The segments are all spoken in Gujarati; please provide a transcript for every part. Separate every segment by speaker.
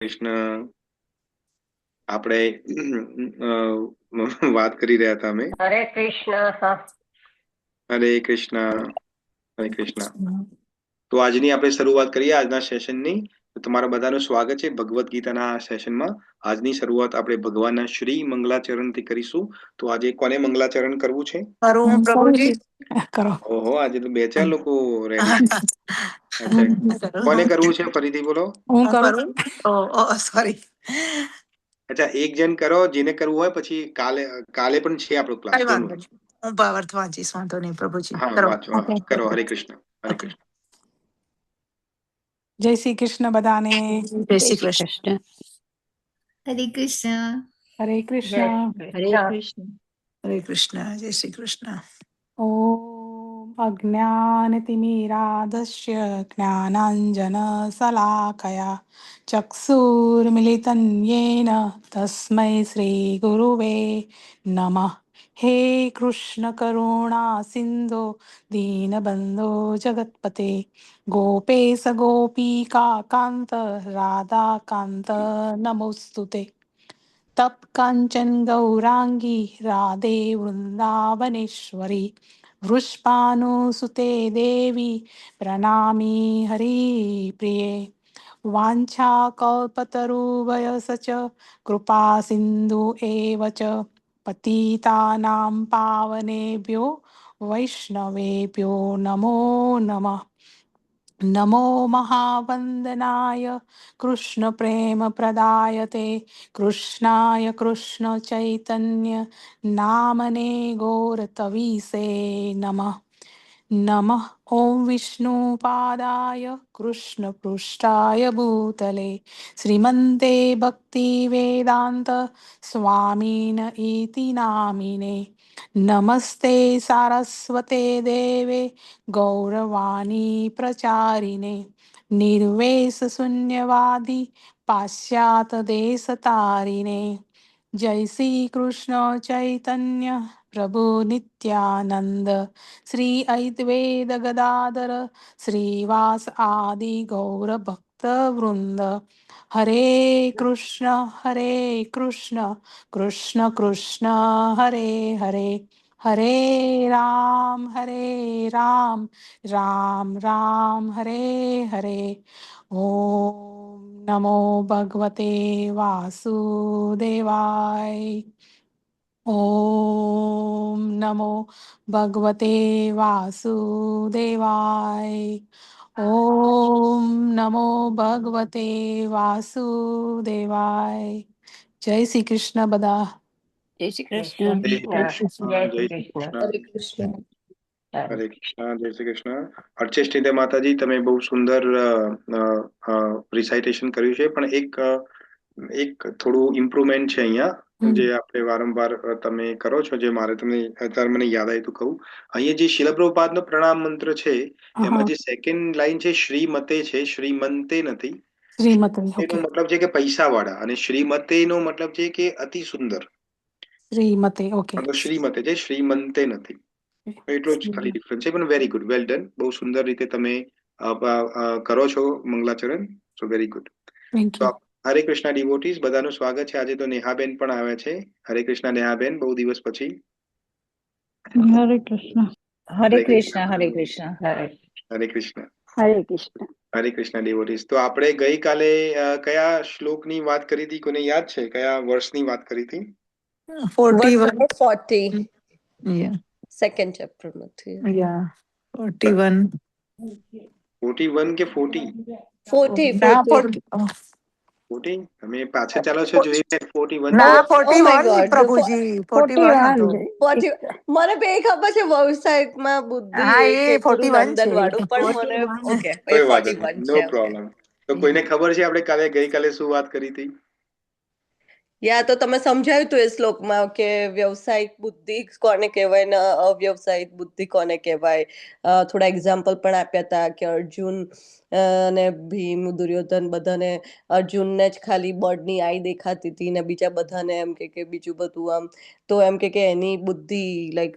Speaker 1: કૃષ્ણ. આપણે વાત કરી રહ્યા હતા અમે.
Speaker 2: હરે કૃષ્ણ.
Speaker 1: હરે કૃષ્ણ. હરે કૃષ્ણ. તો આજની આપણે શરૂઆત કરીએ આજના સેશનની. તમારા બધાનું સ્વાગત છે ભગવદ્ ગીતાના સેશનમાં. આજની શરૂઆત આપણે ભગવાનના શ્રી મંગલાચરણથી કરીશું. તો આજે કોને મંગલાચરણ કરવું છે?
Speaker 3: કરું પ્રભુજી. કરો.
Speaker 1: ઓહો, આજે તો 2-4 લોકો રેડી. અચ્છા, કોને કરવું છે ફરીથી બોલો.
Speaker 3: હું કરું. સોરી.
Speaker 1: અચ્છા, એક જણ કરો, જેને કરવું હોય. પછી કાલે પણ છે આપણો ક્લાસ.
Speaker 3: કઈ વાંધો નહીં, હું ભાવાર્થ વાંચીશ, વાંધો નહીં પ્રભુજી.
Speaker 1: હા,
Speaker 3: કરો.
Speaker 1: વાંચો. કરો. હરે કૃષ્ણ. હરે કૃષ્ણ.
Speaker 3: જય શ્રી કૃષ્ણ બધાને.
Speaker 4: જય શ્રી કૃષ્ણ.
Speaker 5: હરે કૃષ્ણ.
Speaker 3: હરે કૃષ્ણ.
Speaker 4: હરે કૃષ્ણ.
Speaker 3: હરે કૃષ્ણ. જય શ્રી કૃષ્ણ. ઓમ અજ્ઞાનતિમિરાધસ્ય જ્ઞાનાંજનશલાકયા ચક્ષુર્મિલિतं येन તસ્मै શ્રીગુરુવે નમઃ. હે કૃષ્ણ કરુણા સિંધો દીનબંધો જગત્પતે ગોપેશ ગોપિકા કાંત રાધા કાંત નમોસ્તુતે. તપ કાંચન ગૌરાંગી રાધે વૃંદાવનેશ્વરી વૃષભાનુસુતે દેવી પ્રણામી હરિપ્રિયે. વાંછાકલ્પતરુભયસ ચ કૃપા સિંધુ એવ ચ પતિતાનાં પાવનેભ્યો વૈષ્ણવેભ્યો નમો નમઃ. નમો મહાવંદનાય કૃષ્ણ પ્રેમ પ્રદાયતે કૃષ્ણાય કૃષ્ણ ચૈતન્ય નામને ગૌરતવીસે નમઃ. નમઃ ઓમ વિષ્ણુપાદાય કૃષ્ણ પૃષ્ઠાય ભૂતલે શ્રીમંતે ભક્તિ વેદાંત સ્વામીન ઇતિ નામિને નમસ્તે સારસ્વતે દેવે ગૌરવાણી પ્રચારિને નિર્વેશ શૂન્યવાદી પાશ્ચાત દેશ તારિને. જય શ્રી કૃષ્ણ ચૈતન્ય પ્રભુ નિત્યાનંદ શ્રી અદ્વૈત ગદાધર શ્રીવાસ આદિ ગૌર ભક્ત વૃંદ. હરે કૃષ્ણ કૃષ્ણ કૃષ્ણ હરે હરે હરે રામ રામ રામ હરે હરે. ઓમ નમો ભગવતે વાસુદેવાય. ઓમ નમો ભગવતે વાસુદેવાય. ઓમ નમો ભગવતે વાસુદેવાય. જય શ્રી કૃષ્ણ બધા.
Speaker 4: જય શ્રી કૃષ્ણ.
Speaker 1: જય શ્રી કૃષ્ણ.
Speaker 2: જય
Speaker 1: જય
Speaker 2: શ્રી
Speaker 1: શ્રી
Speaker 2: કૃષ્ણ.
Speaker 1: કૃષ્ણ.
Speaker 4: હરે કૃષ્ણ.
Speaker 1: હરે કૃષ્ણ. જય શ્રી કૃષ્ણ. અર્ચેષ્ટિતે માતાજી, તમે બહુ સુંદર રિસાઇટેશન કર્યું છે, પણ એક થોડું ઇમ્પ્રુવમેન્ટ છે અહીંયા, જે આપણે વારંવાર તમે કરો છો, જે મારે તમને અત્યારે મને યાદ આવ્યું તો કહું. અહીંયા જે શીલ પ્રભુપાદનો પ્રણામ મંત્ર છે, એમાં જે સેકન્ડ લાઈન છે શ્રીમતે છે, શ્રીમંતે નથી.
Speaker 3: શ્રીમતી.
Speaker 1: એનો મતલબ છે કે પૈસા વાળા, અને શ્રીમતે નો મતલબ છે કે અતિ સુંદર.
Speaker 3: શ્રીમતી. ઓકે.
Speaker 1: તો શ્રીમતે છે, શ્રીમંતે નથી. એટલો જ ખાલી ડિફરન્સ છે, પણ વેરી ગુડ, વેલ ડન. બહુ સુંદર રીતે તમે કરો છો મંગલાચરણ. So very good.
Speaker 3: થેન્ક
Speaker 1: તો
Speaker 3: યુ.
Speaker 1: હરે કૃષ્ણ ડિવોટીઝ, બધાનું સ્વાગત છે. આજે તો નેહાબેન પણ આવ્યા છે. હરે કૃષ્ણ નેહાબેન, બહુ દિવસ પછી.
Speaker 6: હરે કૃષ્ણ.
Speaker 4: હરે કૃષ્ણ. હરે કૃષ્ણ.
Speaker 1: હરે કૃષ્ણ.
Speaker 4: હરે કૃષ્ણ.
Speaker 1: હરે કૃષ્ણ ડિવોટીઝ. તો આપણે ગઈકાલે કયા શ્લોકની વાત કરી હતી? કોને યાદ છે કયા વર્ષની વાત કરી હતી?
Speaker 4: 41.
Speaker 6: Yeah.
Speaker 4: સેકન્ડ ચેપ્ટર માંથી.
Speaker 6: Yeah. 41.
Speaker 1: 41 કે 40?
Speaker 4: 40.
Speaker 6: ના,
Speaker 4: 40.
Speaker 1: 40? તમે પાછળ ચાલો છો, જોઈએ 41.
Speaker 6: ના,
Speaker 4: Oh my
Speaker 6: 41
Speaker 4: God.
Speaker 6: પ્રભુજી, 41 હતો.
Speaker 4: 40. મને બે ખબર છે વ્યવસાયમાં બુદ્ધિ
Speaker 6: હા,
Speaker 4: એક
Speaker 6: એ
Speaker 4: એ થોડું
Speaker 6: 41
Speaker 4: નંદન
Speaker 6: છે.
Speaker 4: વાળું, પણ મને
Speaker 6: 41.
Speaker 4: ઓકે એ
Speaker 1: કોઈ વાંધો
Speaker 4: 41
Speaker 1: નહીં, નો
Speaker 4: છે. ઓકે.
Speaker 1: પ્રોબ્લેમ. તો કોઈને ખબર છે આપણે ગઈકાલે શું વાત કરી હતી?
Speaker 4: યા તો તમે સમજાવ્યું હતું એ શ્લોકમાં કે વ્યવસાયિક બુદ્ધિ કોને કહેવાય ને અવ્યવસાયિક બુદ્ધિ કોને કહેવાય. થોડા એક્ઝામ્પલ પણ આપ્યા હતા કે અર્જુન અને ભીમ, દુર્યોધન બધાને અર્જુનને જ ખાલી બર્ડની આઈ દેખાતી હતી ને બીજા બધાને એમ કે બીજું બધું આમ. તો એમ કે એની બુદ્ધિ લાઈક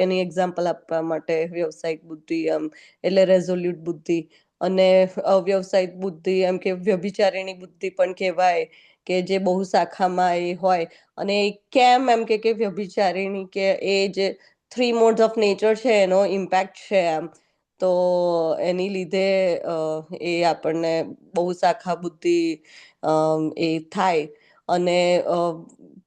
Speaker 4: એની એક્ઝામ્પલ આપવા માટે વ્યવસાયિક બુદ્ધિ આમ એટલે રેઝોલ્યુટ બુદ્ધિ. અને અવ્યવસાયિક બુદ્ધિ એમ કે વ્યભિચારીણી બુદ્ધિ પણ કહેવાય, કે જે બહુ શાખામાં એ હોય. અને કેમ એમ કે વ્યભિચારીણી, કે એ જે 3 મોડ્સ ઓફ નેચર છે એનો ઇમ્પેક્ટ છે એમ. તો એની લીધે એ આપણને બહુ શાખા બુદ્ધિ એ થાય. અને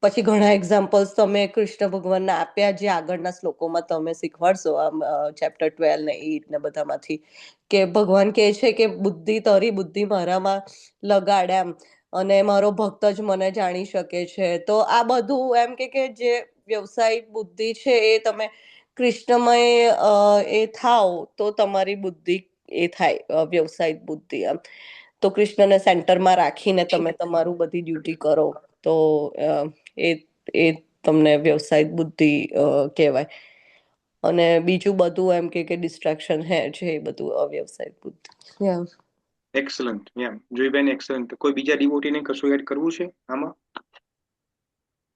Speaker 4: પછી ઘણા એક્ઝામ્પલ્સ તમે કૃષ્ણ ભગવાનના આપ્યા, જે આગળના શ્લોકોમાં તમે શીખવાડશો આમ ચેપ્ટર 12 ને 8 ને બધામાંથી, કે ભગવાન કહે છે કે બુદ્ધિ તારી બુદ્ધિ મારામાં લગાડ એમ, અને મારો ભક્ત જ મને જાણી શકે છે. તો આ બધું એમ કે જે વ્યવસાયિક બુદ્ધિ છે એ તમે કૃષ્ણમય એ થાવ તો તમારી બુદ્ધિ એ થાય વ્યવસાયિક બુદ્ધિ એમ. તો કૃષ્ણને સેન્ટરમાં રાખીને તમે તમારું બધી ડ્યુટી કરો તો એ એ તમને વ્યવસાયિક બુદ્ધિ કહેવાય. અને બીજું બધું એમ કે ડિસ્ટ્રેક્શન હે છે એ બધું અવ્યવસાયિક બુદ્ધિ.
Speaker 1: એક્સલન્ટ. જોઈબેન એક્સલન્ટ. કોઈ બીજા ડિવોટીને કશું એડ કરવું છે આમાં,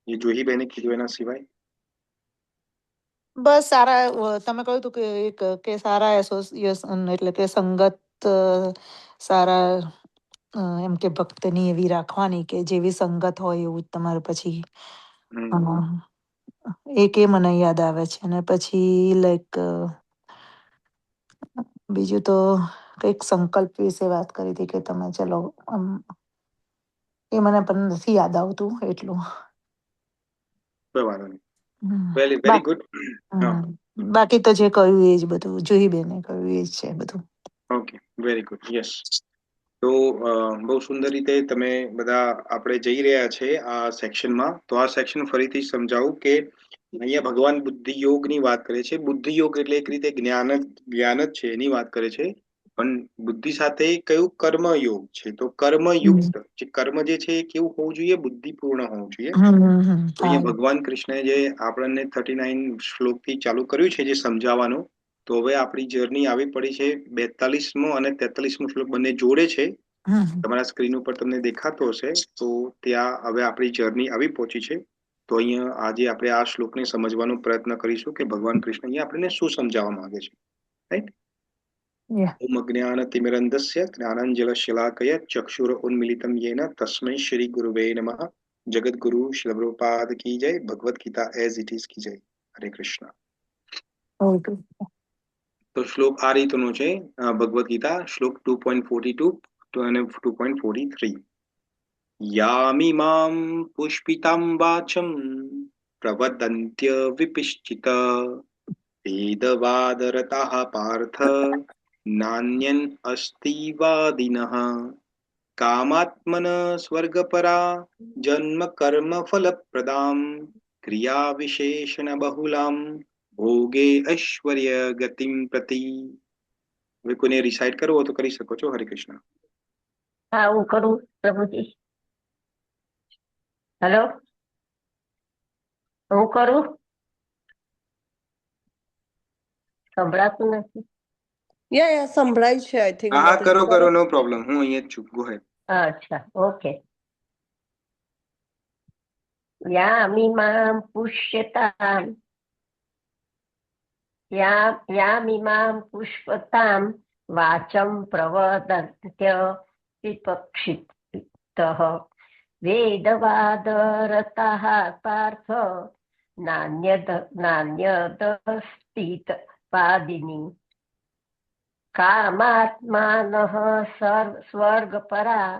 Speaker 1: એ જોઈબેને કીધું એના સિવાય?
Speaker 6: બસ સારા તમે કહ્યું હતું કે એક કે સારા એસોસિએશન એટલે કે સંગત સારા એમ કે ભક્તની એવી રાખવાની કે જેવી સંગત હોય એવું જ તમારે પછી એક એ મને યાદ આવે છે. અને પછી લાઈક બીજું તો કઈક સંકલ્પ વિશે વાત કરી હતી કે તમે ચલો એ મને પણ નથી યાદ આવતું એટલું.
Speaker 1: Very good.
Speaker 6: બાકી તો જે કહ્યું એ જ બધું, જુહી બેને કહ્યું એ જ છે બધું.
Speaker 1: Okay, very good. યસ. તો બહુ સુંદર રીતે તમે બધા આપણે જઈ રહ્યા છે આ સેક્શનમાં. તો આ સેક્શન ફરીથી સમજાવું કે અહીંયા ભગવાન બુદ્ધિ યોગની વાત કરે છે. બુદ્ધિ યોગ એટલે એક રીતે જ્ઞાન જ છે એની વાત કરે છે. પણ બુદ્ધિ સાથે કયું કર્મયોગ છે. તો કર્મયુક્ત જે કર્મ જે છે એ કેવું હોવું જોઈએ? બુદ્ધિપૂર્ણ હોવું જોઈએ. તો અહીંયા ભગવાન કૃષ્ણએ જે આપણને 39 શ્લોકથી ચાલુ કર્યું છે જે સમજાવવાનું, તો હવે આપણી જર્ની આવી પડી છે 42મો અને 43મો શ્લોક બંને જોડે છે. તમારા સ્ક્રીન ઉપર તમને દેખાતો હશે. તો ત્યાં હવે આપણી જર્ની આવી પહોંચી છે. તો અહીંયા આજે આપણે આ શ્લોકને સમજવાનો પ્રયત્ન કરીશું કે ભગવાન કૃષ્ણ અહીંયા આપણને શું સમજાવવા માંગે છે. રાઈટ? ઓમ અજ્ઞાનતિમિરન્ધસ્ય જ્ઞાનાંજનશલાકયા ચક્ષુર ઉન્મીલિતમ યેન તસ્મૈ શ્રી ગુરુવે નમઃ. જગદગુરુ શ્રીલ પ્રભુપાદ કી જય. Bhagavad Gita as it is કી જય. હરે કૃષ્ણ. તો શ્લોક આ રીતનો છે. ભગવદ ગીતા શ્લોક 2.42 અને 2.43. યામિમામ પુષ્પિતામ વાચમ પ્રવદન્ત્ય વિપિશ્ચિત વેદવાદરતાઃ પાર્થ નાન્યન અસ્તિ વાદિનઃ કામાત્મન સ્વર્ગપરા જન્મ કર્મ ફલપ્રદામ ક્રિયા વિશેષણ બહુલામ ભોગે ઐશ્વર્ય ગતિમ પ્રતિ. હવે કોઈને રિસાઇડ કરવો તો કરી શકો છો. હરે કૃષ્ણ.
Speaker 2: હા, હું કરું પ્રભુજી. હેલો, હું કરું? સંભળાતું નથી.
Speaker 4: સંભળાય છે. I think.
Speaker 1: હા, કરો, નો પ્રોબ્લેમ. હું અહીંયા જ છું. ગો હેડ.
Speaker 2: અચ્છા, ઓકે. યામિમામ પુષ્યતામ યામિમામ પુષ્પતામ વાચમ પ્રવદન્ત્ય વિપક્ષિતઃ વેદવાદરતાઃ પાર્થ નાન્યદસ્તિત પાદિની કામાત્માનઃ સ્વર્ગપરા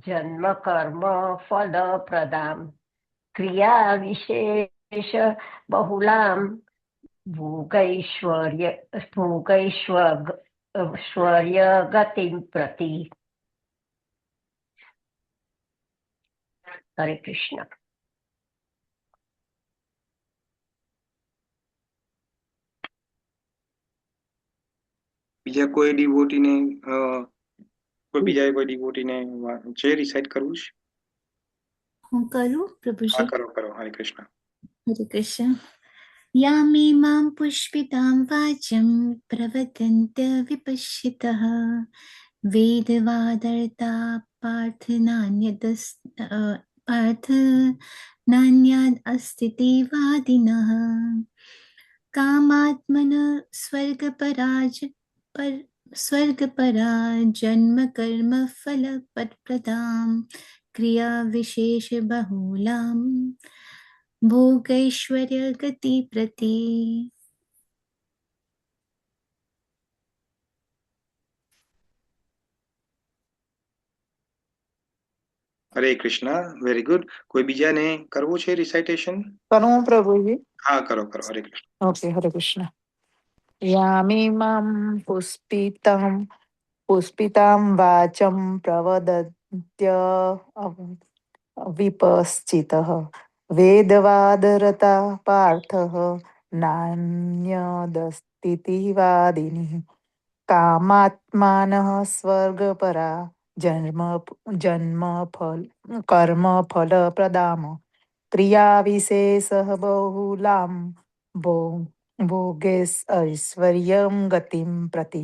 Speaker 2: જન્મ કર્મ ફલપ્રદામ ક્રિયા વિશેષ બહુલામ ભોગૈશ્વર્ય ગતિમ પ્રતિ. હરે કૃષ્ણ.
Speaker 1: બીજા કોઈ ડિવોટીને જે રિસાઇડ કરવું છે?
Speaker 5: હું કરું પ્રભુજી?
Speaker 1: હા, કરો. હરે કૃષ્ણ.
Speaker 5: હરે કૃષ્ણ. यामिमां पुष्पितां वाचं प्रवदन्त्य विपश्यतः वेदवादर्ता पार्थ नान्यद् अस्ति वादिनः कामात्मन स्वर्गपरा जन्म कर्म फलप्रदां क्रियाविशेषबहुलां भोगैश्वर्यगतिप्रति।
Speaker 1: હરે કૃષ્ણ. Very good. કોઈ બીજાને કરવું છે રિસાઇટેશન?
Speaker 6: કરું પ્રભુજી?
Speaker 1: હા, કરો કરો. હરે કૃષ્ણ.
Speaker 6: ઓકે, હરે કૃષ્ણ. યામિમામ પુષ્પિતામ વાચમ પ્રવદત્ય વિપશ્ચિતઃ વેદવાદરતા પાર્થઃ નાન્યદસ્તિતિવાદિનઃ કામાત્માનઃ સ્વર્ગપરા જન્મ જન્મ ફલ કર્મ ફલ પ્રદામ ક્રિયા વિશેષ બહુલામ ભોગેશ ઐશ્વર્યમ ગતિમ પ્રતિ.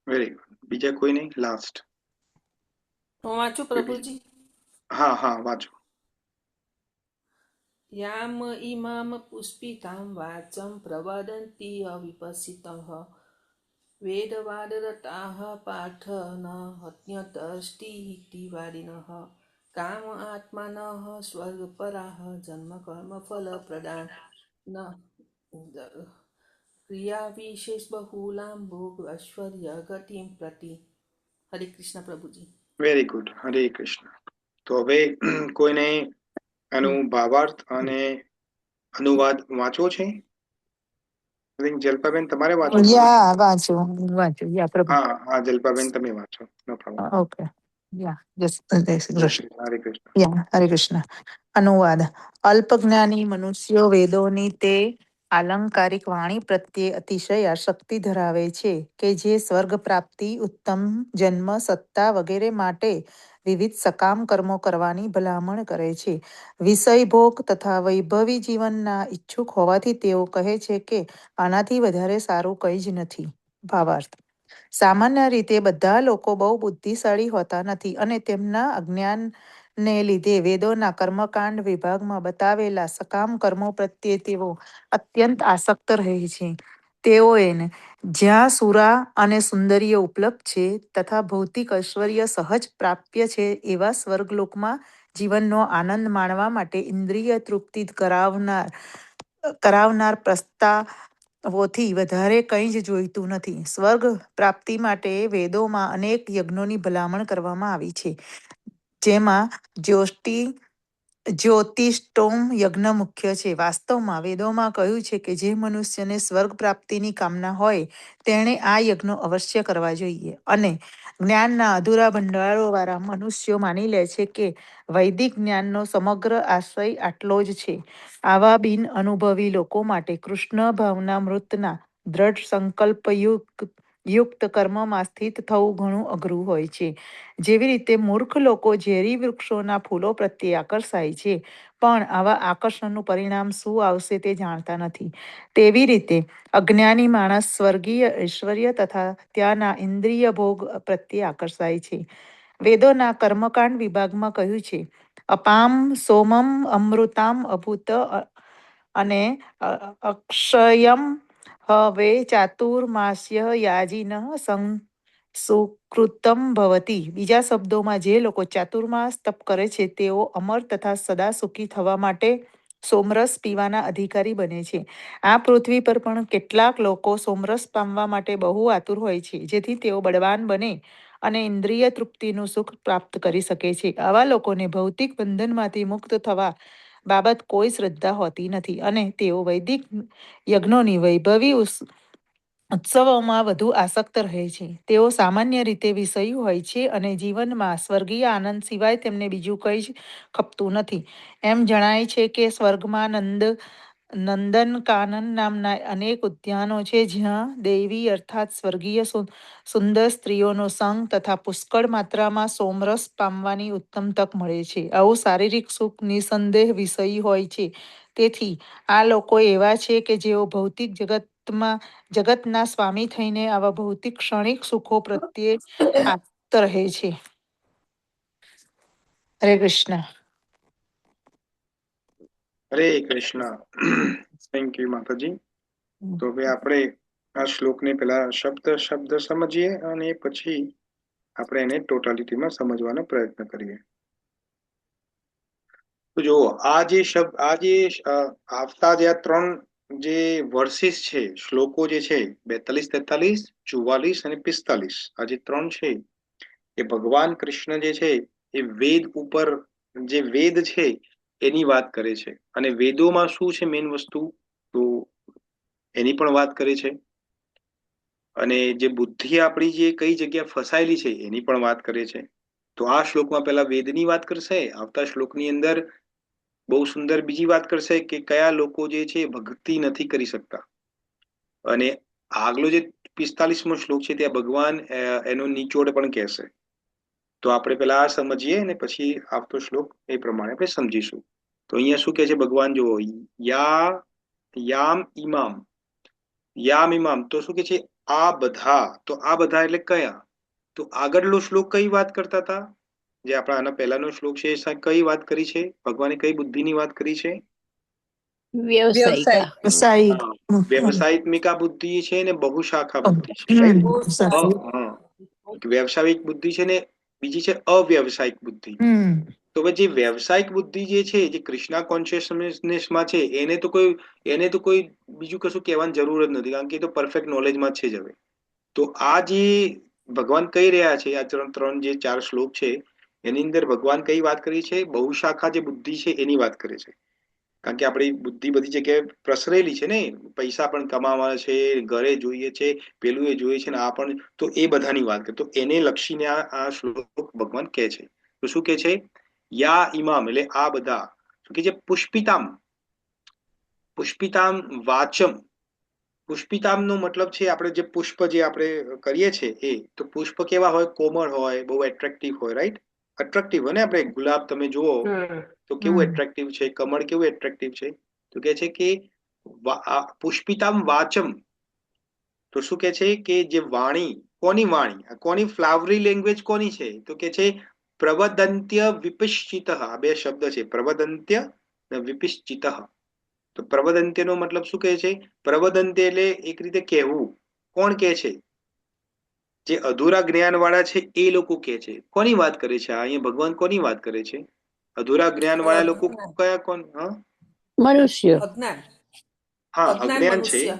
Speaker 1: Very good. બીજા કોઈ નહીં? લાસ્ટ.
Speaker 7: હું વાંચું પ્રભુજી?
Speaker 1: હા હા, વાંચો.
Speaker 7: યામ ઇમામ પુષ્પિતામ વાચમ પ્રવદંતી અવિપસિતઃ વેદવાદરતાઃ પાર્થ ન હત્યતષ્ટિ વાદિનઃ કામ આત્માનઃ સ્વર્ગપરાઃ જન્મ કર્મ ફલ પ્રદાન ન ક્રિયા વિશેષ બહુલામ ભોગ ઐશ્વર્ય ગતિમ પ્રતિ. હરે કૃષ્ણ પ્રભુજી.
Speaker 1: Very good. હરે કૃષ્ણ. તો હવે કોઈને આનું ભાવાર્થ અને અનુવાદ વાંચવો છે? I think જલ્પાબેન તમારે વાંચવું પડે.
Speaker 6: યા વાંચું યા પ્રભુ.
Speaker 1: હા હા, જલ્પાબેન તમે વાંચો. નો પ્રોબ્લેમ.
Speaker 6: ઓકે. યા જય શ્રી કૃષ્ણ.
Speaker 1: હરે કૃષ્ણ.
Speaker 6: યા હરે કૃષ્ણ. અનુવાદ. અલ્પજ્ઞાની મનુષ્યો વેદોની તે આલંકારિક વાણી પ્રત્યે અતિશય આસક્તિ ધરાવે છે કે જે સ્વર્ગ પ્રાપ્તિ, ઉત્તમ જન્મ, સત્તા વગેરે માટે વિવિધ સકામ કર્મો કરવાની ભલામણ કરે છે. વિષય ભોગ તથા વૈભવી જીવનના ઈચ્છુક હોવાથી તેઓ કહે છે કે આનાથી વધારે સારું કંઈ જ નથી. ભાવાર્થ. સામાન્ય રીતે બધા લોકો બહુ બુદ્ધિશાળી હોતા નથી અને તેમના અજ્ઞાનને લીધે વેદોના કર્મકાંડ વિભાગમાં બતાવેલા સકામ કર્મો પ્રત્યે તેઓ અત્યંત આસક્ત રહે છે. તેઓને જ્યાં સુરા અને સુંદરીઓ ઉપલબ્ધ છે તથા ભૌતિક ઐશ્વર્ય સહજ પ્રાપ્ય છે એવા સ્વર્ગલોકમાં જીવનનો આનંદ માણવા માટે ઇન્દ્રિય તૃપ્તિ કરાવનાર પ્રસ્તાવોથી વધારે કંઈ જ જોઈતું નથી. સ્વર્ગ પ્રાપ્તિ માટે વેદોમાં અનેક યજ્ઞોની ભલામણ કરવામાં આવી છે, જેમાં જ્યોતિષ્ટોમ યજ્ઞ મુખ્ય છે. વાસ્તવમાં વેદોમાં કહ્યું છે કે જે મનુષ્યને સ્વર્ગ પ્રાપ્તિની કામના હોય તેણે આ યજ્ઞો અવશ્ય કરવા જોઈએ. અને જ્ઞાનના અધૂરા ભંડારોવાળા મનુષ્યો માની લે છે કે વૈદિક જ્ઞાનનો સમગ્ર આશય આટલો જ છે. આવા બિન અનુભવી લોકો માટે કૃષ્ણ ભાવનામૃતના દ્રઢ સંકલ્પયુક્ત કર્મમાં સ્થિત થવું ઘણું અઘરું હોય છે. જેવી રીતે મૂર્ખ લોકો ઝેરી વૃક્ષોના ફૂલો પ્રત્યે આકર્ષાય છે, પણ આવા આકર્ષણનું પરિણામ શું આવશે તે જાણતા નથી. તેવી રીતે અજ્ઞાની માણસ સ્વર્ગીય ઐશ્વર્ય તથા ત્યાંના ઇન્દ્રિય ભોગ પ્રત્યે આકર્ષાય છે. વેદોના કર્મકાંડ વિભાગમાં કહ્યું છે, અપામ સોમમ અમૃતામ અભૂત અને અક્ષયમ હવે ચાતુર્માસ્ય યાજીન સુકૃતમ ભવતી. બીજા શબ્દોમાં જે લોકો ચાતુર્માસ તપ કરે છે તેઓ અમર તથા સદા સુખી થવા માટે સોમરસ પીવાના અધિકારી બને છે. આ પૃથ્વી પર પણ કેટલાક લોકો સોમરસ પામવા માટે બહુ આતુર હોય છે, જેથી તેઓ બળવાન બને અને ઇન્દ્રિય તૃપ્તિનું સુખ પ્રાપ્ત કરી શકે છે. આવા લોકોને ભૌતિક બંધનમાંથી મુક્ત થવા બાબત કોઈ શ્રદ્ધા હોતી નથી અને તેઓ વૈદિક યજ્ઞોની વૈભવી ઉત્સવોમાં વધુ આસક્ત રહે છે. તેઓ સામાન્ય રીતે વિષયી હોય છે અને જીવનમાં સ્વર્ગીય આનંદ સિવાય તેમને બીજું કંઈ જ ખપતું નથી. એમ જણાય છે કે સ્વર્ગમાં નંદનકાનન નામના અનેક ઉદ્યાનો છે, જ્યાં દૈવી અર્થાત સ્વર્ગીય સુંદર સ્ત્રીઓનો સંગ તથા પુષ્કળ માત્રામાં સોમરસ પામવાની ઉત્તમ તક મળે છે. આવું શારીરિક સુખ નિસંદેહ વિષયી હોય છે. તેથી આ લોકો એવા છે કે જેઓ ભૌતિક જગતના સ્વામી થઈને આવા ભૌતિક ક્ષણિક સુખો પ્રત્યે આસક્ત રહે છે. હરે કૃષ્ણ.
Speaker 1: હરે કૃષ્ણ. થેન્ક યુ માતાજી. તો હવે આપણે આ શ્લોકને પેલા શબ્દ સમજીએ અને પછી આપણે એને ટોટાલિટીમાં સમજવાનો પ્રયત્ન કરીએ. તો જો આ જે શબ્દ આવતા જે આ 3 જે વર્સિસ છે, શ્લોકો જે છે 42, 43, 44 અને 45, આ જે 3 છે એ ભગવાન કૃષ્ણ જે છે એ વેદ ઉપર, જે વેદ છે એની વાત કરે છે. અને વેદોમાં શું છે મેઇન વસ્તુ, તો એની પણ વાત કરે છે. અને જે બુદ્ધિ આપણી જે કઈ જગ્યા ફસાયેલી છે એની પણ વાત કરે છે. તો આ શ્લોકમાં પહેલા વેદની વાત કરશે, આવતા શ્લોકની અંદર બહુ સુંદર બીજી વાત કરશે કે કયા લોકો જે છે ભક્તિ નથી કરી શકતા. અને આગલો જે 45મો શ્લોક છે ત્યાં ભગવાન એનો નિચોડ પણ કહેશે. તો આપણે પેલા આ સમજીએ અને પછી આવતો શ્લોક એ પ્રમાણે આપણે સમજીશું. તો અહીંયા શું કહે છે ભગવાન, જુઓ, યામ ઇમામ, તો શું કે છે, આ બધા. તો આ બધા એટલે કયા? તો આગળનો શ્લોક કઈ વાત કરતા હતા? જે આપણા આના પહેલાનો શ્લોક છે કઈ વાત કરી છે? ભગવાને કઈ બુદ્ધિની વાત કરી છે?
Speaker 3: વ્યવસાયિકા
Speaker 6: વ્યવસાયિક
Speaker 1: વ્યવસાયિત્મિકા બુદ્ધિ છે ને બહુશાખા બુદ્ધિ છે, right?
Speaker 7: બહુ
Speaker 1: વ્યવસાયિક બુદ્ધિ છે ને બીજી છે અવ્યવસાયિક બુદ્ધિ. તો જે વ્યવસાયિક બુદ્ધિ જે છે, જે કૃષ્ણા કોન્શિયસનેસમાં છે, એને તો કોઈ બીજું કશું કહેવાની જરૂર જ નથી, કારણ કે એ તો પરફેક્ટ નોલેજમાં છે જ હવે. તો આ જે ભગવાન કહી રહ્યા છે, આ 4 શ્લોક છે એની અંદર ભગવાન કઈ વાત કરી છે? બહુશાખા જે બુદ્ધિ છે એની વાત કરે છે. કારણ કે આપણી બુદ્ધિ બધી જગ્યાએ પ્રસરેલી છે ને, પૈસા પણ કમાવા છે, ઘરે જોઈએ છે, પેલું એ જોઈએ છે ને આ પણ, તો એ બધાની વાત કરે. તો એને લક્ષીને આ શ્લોક ભગવાન કહે છે. તો શું કહે છે? યા ઇમામ એટલે આ બધા. શું કે છે? પુષ્પિતામ વાચમ. પુષ્પિતામ નો મતલબ છે આપણે જે પુષ્પ જે આપણે કરીએ છીએ એ, તો પુષ્પ કેવા હોય? કોમળ હોય, બહુ એટ્રેક્ટિવ હોય, રાઈટ? એટ્રેક્ટિવ હોય ને, આપણે ગુલાબ તમે જુઓ તો કેવું એટ્રેક્ટિવ છે, કમળ કેવું એટ્રેક્ટિવ છે. તો કે છે કે પુષ્પિતામ વાચમ. તો શું કે છે કે જે વાણી, કોની ફ્લાવરી લેંગ્વેજ કોની છે? તો કે છે પ્રવદંત્ય વિપિશ્ચિત. આ બે શબ્દ છે, પ્રવદંત્ય અને વિપિશ્ચિત. તો પ્રવદંત્ય નો મતલબ શું કહે છે? પ્રવદંત્ય એટલે એક રીતે કહેવું. કોણ કહે છે? જે અધૂરા જ્ઞાન વાળા છે એ લોકો કહે છે. કોની વાત કરે છે? અહીંયા ભગવાન કોની વાત કરે છે? અધૂરા જ્ઞાન વાળા લોકો કયા? કોણ?
Speaker 3: મનુષ્ય
Speaker 7: અજ્ઞાન
Speaker 1: અજ્ઞાન છે.
Speaker 7: મનુષ્ય.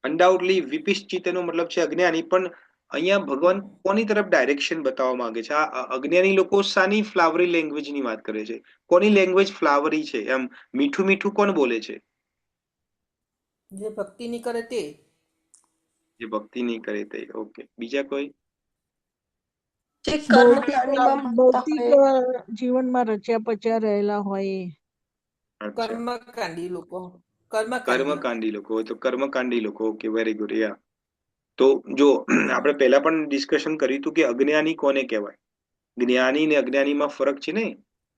Speaker 1: અનડાઉટલી વિપિશ્ચિત એનો મતલબ છે અજ્ઞાની. પણ અહીંયા ભગવાન કોની તરફ ડાયરેક્શન બતાવવા માંગે છે? આ અજ્ઞાની લોકો શાની ફ્લાવરી લેંગ્વેજ ની વાત કરે છે? કોની લેંગ્વેજ ફ્લાવરી છે? એમ મીઠું મીઠું કોણ બોલે છે?
Speaker 7: જે ભક્તિ નહીં કરે તે.
Speaker 1: જે ભક્તિ નહીં કરે તે. ઓકે, બીજા કોઈ?
Speaker 4: જે કર્મકાંડીમાં માનતા
Speaker 6: ભૌતિક
Speaker 4: હોય.
Speaker 6: જીવનમાં રચ્યા પચ્યા રહેલા હોય એ.
Speaker 1: અચ્છા,
Speaker 7: કર્મકાંડી લોકો.
Speaker 1: કર્મકાંડી લોકો. તો કર્મકાંડી લોકો. Okay, very good. યા. તો જો આપણે પહેલા પણ ડિસ્કશન કર્યું હતું કે અજ્ઞાની કોને કહેવાય? જ્ઞાની ને અજ્ઞાનીમાં ફરક છે ને.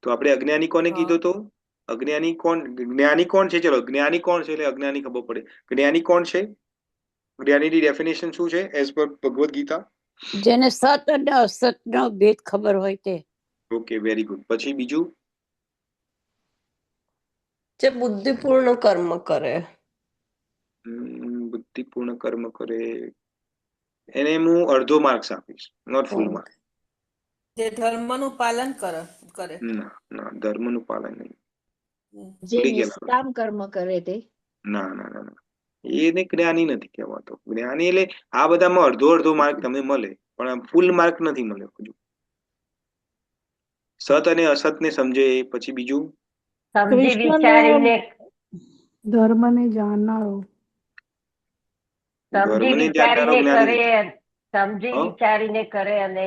Speaker 1: તો આપણે અજ્ઞાની કોને કીધો તો? અજ્ઞાની કોણ? જ્ઞાની કોણ છે? ચલો, જ્ઞાની કોણ છે એટલે અજ્ઞાની ખબર પડે. જ્ઞાની કોણ છે? જ્ઞાનીની ડેફિનેશન શું છે એઝ પર ભગવદ્ ગીતા?
Speaker 3: જેને સત અને અસત નો ભેદ ખબર હોય તે.
Speaker 1: Okay, very good. પછી બીજું?
Speaker 4: જે બુદ્ધિપૂર્ણ કર્મ કરે.
Speaker 1: બુદ્ધિપૂર્ણ કર્મ કરે. એને હું અડધો માર્ક્સ આપીશ, નોટ ફૂલ માર્ક.
Speaker 7: જે ધર્મનું પાલન કરે.
Speaker 1: ના, ધર્મનું પાલન નહીં.
Speaker 3: જે નિષ્કામ કર્મ કરે તે.
Speaker 1: ના, એને જ્ઞાની નથી કહેવાતો. જ્ઞાની એટલે આ બધામાં અડધો માર્ક તમને મળે, પણ ફૂલ માર્ક નથી મળે હજુ. સત અને અસત ને સમજે. પછી બીજું?
Speaker 2: સમજી વિચારીને
Speaker 6: ધર્મને જાણનારો.
Speaker 2: સમજી
Speaker 1: ધર્મને જાણનારો
Speaker 2: વિચારીને
Speaker 1: જ્ઞાની
Speaker 2: કરે,
Speaker 1: નથી.
Speaker 2: સમજી
Speaker 1: હં?
Speaker 2: વિચારીને કરે અને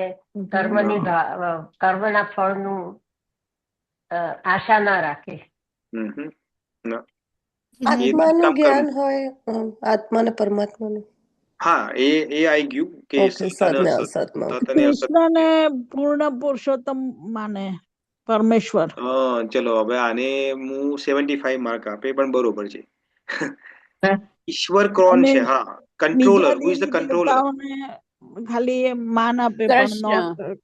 Speaker 2: કર્મના ફળનું આશા ના રાખે.
Speaker 1: ના.
Speaker 5: જેને
Speaker 4: આત્માનું
Speaker 1: કામ
Speaker 4: જ્ઞાન હોય. આત્મા ને પરમાત્માનું.
Speaker 1: હા, એ આવી ગયું કે
Speaker 4: ઓકે,
Speaker 1: સત અને અસત.
Speaker 4: અસતમાં.
Speaker 1: સત અને અસત.
Speaker 6: કૃષ્ણને પૂર્ણ પુરુષોત્તમ માને, પરમેશ્વર.
Speaker 1: ચલો, હવે આને હું 75 માર્ક આપે, પણ બરોબર છે. ઈશ્વર કોણ
Speaker 6: અને
Speaker 1: છે? હા, કંટ્રોલર. હુ ઇઝ ધ
Speaker 6: બીજા
Speaker 1: કંટ્રોલર?
Speaker 6: દેવતાઓને ખાલી એ માન આપે, પણ
Speaker 3: કૃષ્ણ.
Speaker 6: નોટ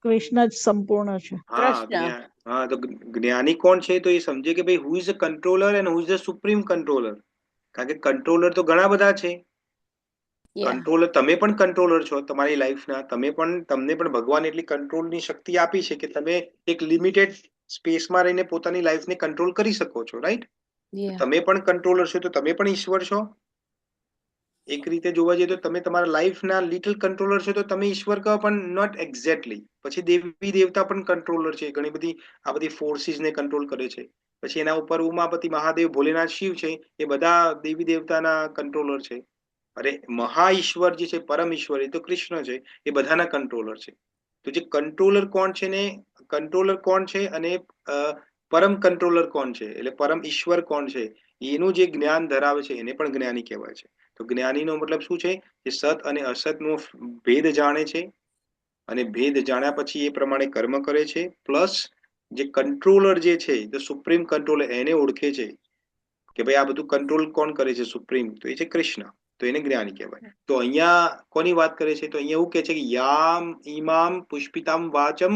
Speaker 6: કૃષ્ણ જ સંપૂર્ણ છે.
Speaker 3: કૃષ્ણ.
Speaker 1: તો જ્ઞાની કોણ છે? તો એ સમજે કે ભાઈ who is the controller and who is the supreme controller. કારણ કે કંટ્રોલર તો ઘણા બધા છે.
Speaker 4: Yeah.
Speaker 1: કંટ્રોલર તમે પણ કંટ્રોલર છો તમારી લાઈફના. તમને પણ ભગવાન એટલી કંટ્રોલની શક્તિ આપી છે કે તમે એક લિમિટેડ સ્પેસમાં રહીને પોતાની લાઈફને કંટ્રોલ કરી શકો છો, રાઈટ?
Speaker 4: Yeah.
Speaker 1: તમે પણ કંટ્રોલર છો તો તમે પણ ઈશ્વર છો. એક રીતે જોવા જઈએ તો તમે તમારા લાઈફના લિટલ કંટ્રોલર છો તો તમે ઈશ્વર કહો, પણ નોટ એક્ઝેક્ટલી. પછી દેવી દેવતા પણ કંટ્રોલર છે, ઘણી બધી આ બધી ફોર્સીસને કંટ્રોલ કરે છે. પછી એના ઉપર ઉમાપતિ, મહાદેવ, ભોલેનાથ, શિવ છે, એ બધા દેવી દેવતાના કંટ્રોલર છે. અરે મહા ઈશ્વર જે છે, પરમ ઈશ્વર, એ તો કૃષ્ણ છે, એ બધાના કંટ્રોલર છે. તો જે કંટ્રોલર કોણ છે ને, કંટ્રોલર કોણ છે અને પરમ કંટ્રોલર કોણ છે, એટલે પરમ ઈશ્વર કોણ છે, એનું જે જ્ઞાન ધરાવે છે એને પણ જ્ઞાની કહેવાય છે. તો જ્ઞાનીનો મતલબ શું છે? કે સત અને અસતનો ભેદ જાણે છે, અને ભેદ જાણ્યા પછી એ પ્રમાણે કર્મ કરે છે. પ્લસ જે કંટ્રોલર જે છે, તો સુપ્રીમ કંટ્રોલર, એને ઓળખે છે કે ભાઈ આ બધું કંટ્રોલ કોણ કરે છે, સુપ્રીમ, તો એ છે કૃષ્ણ. તો એને જ્ઞાની કહેવાય. તો અહીંયા કોની વાત કરે છે? તો અહીંયા એવું કે છે કે યામ ઈમામ પુષ્પિતામ વાચમ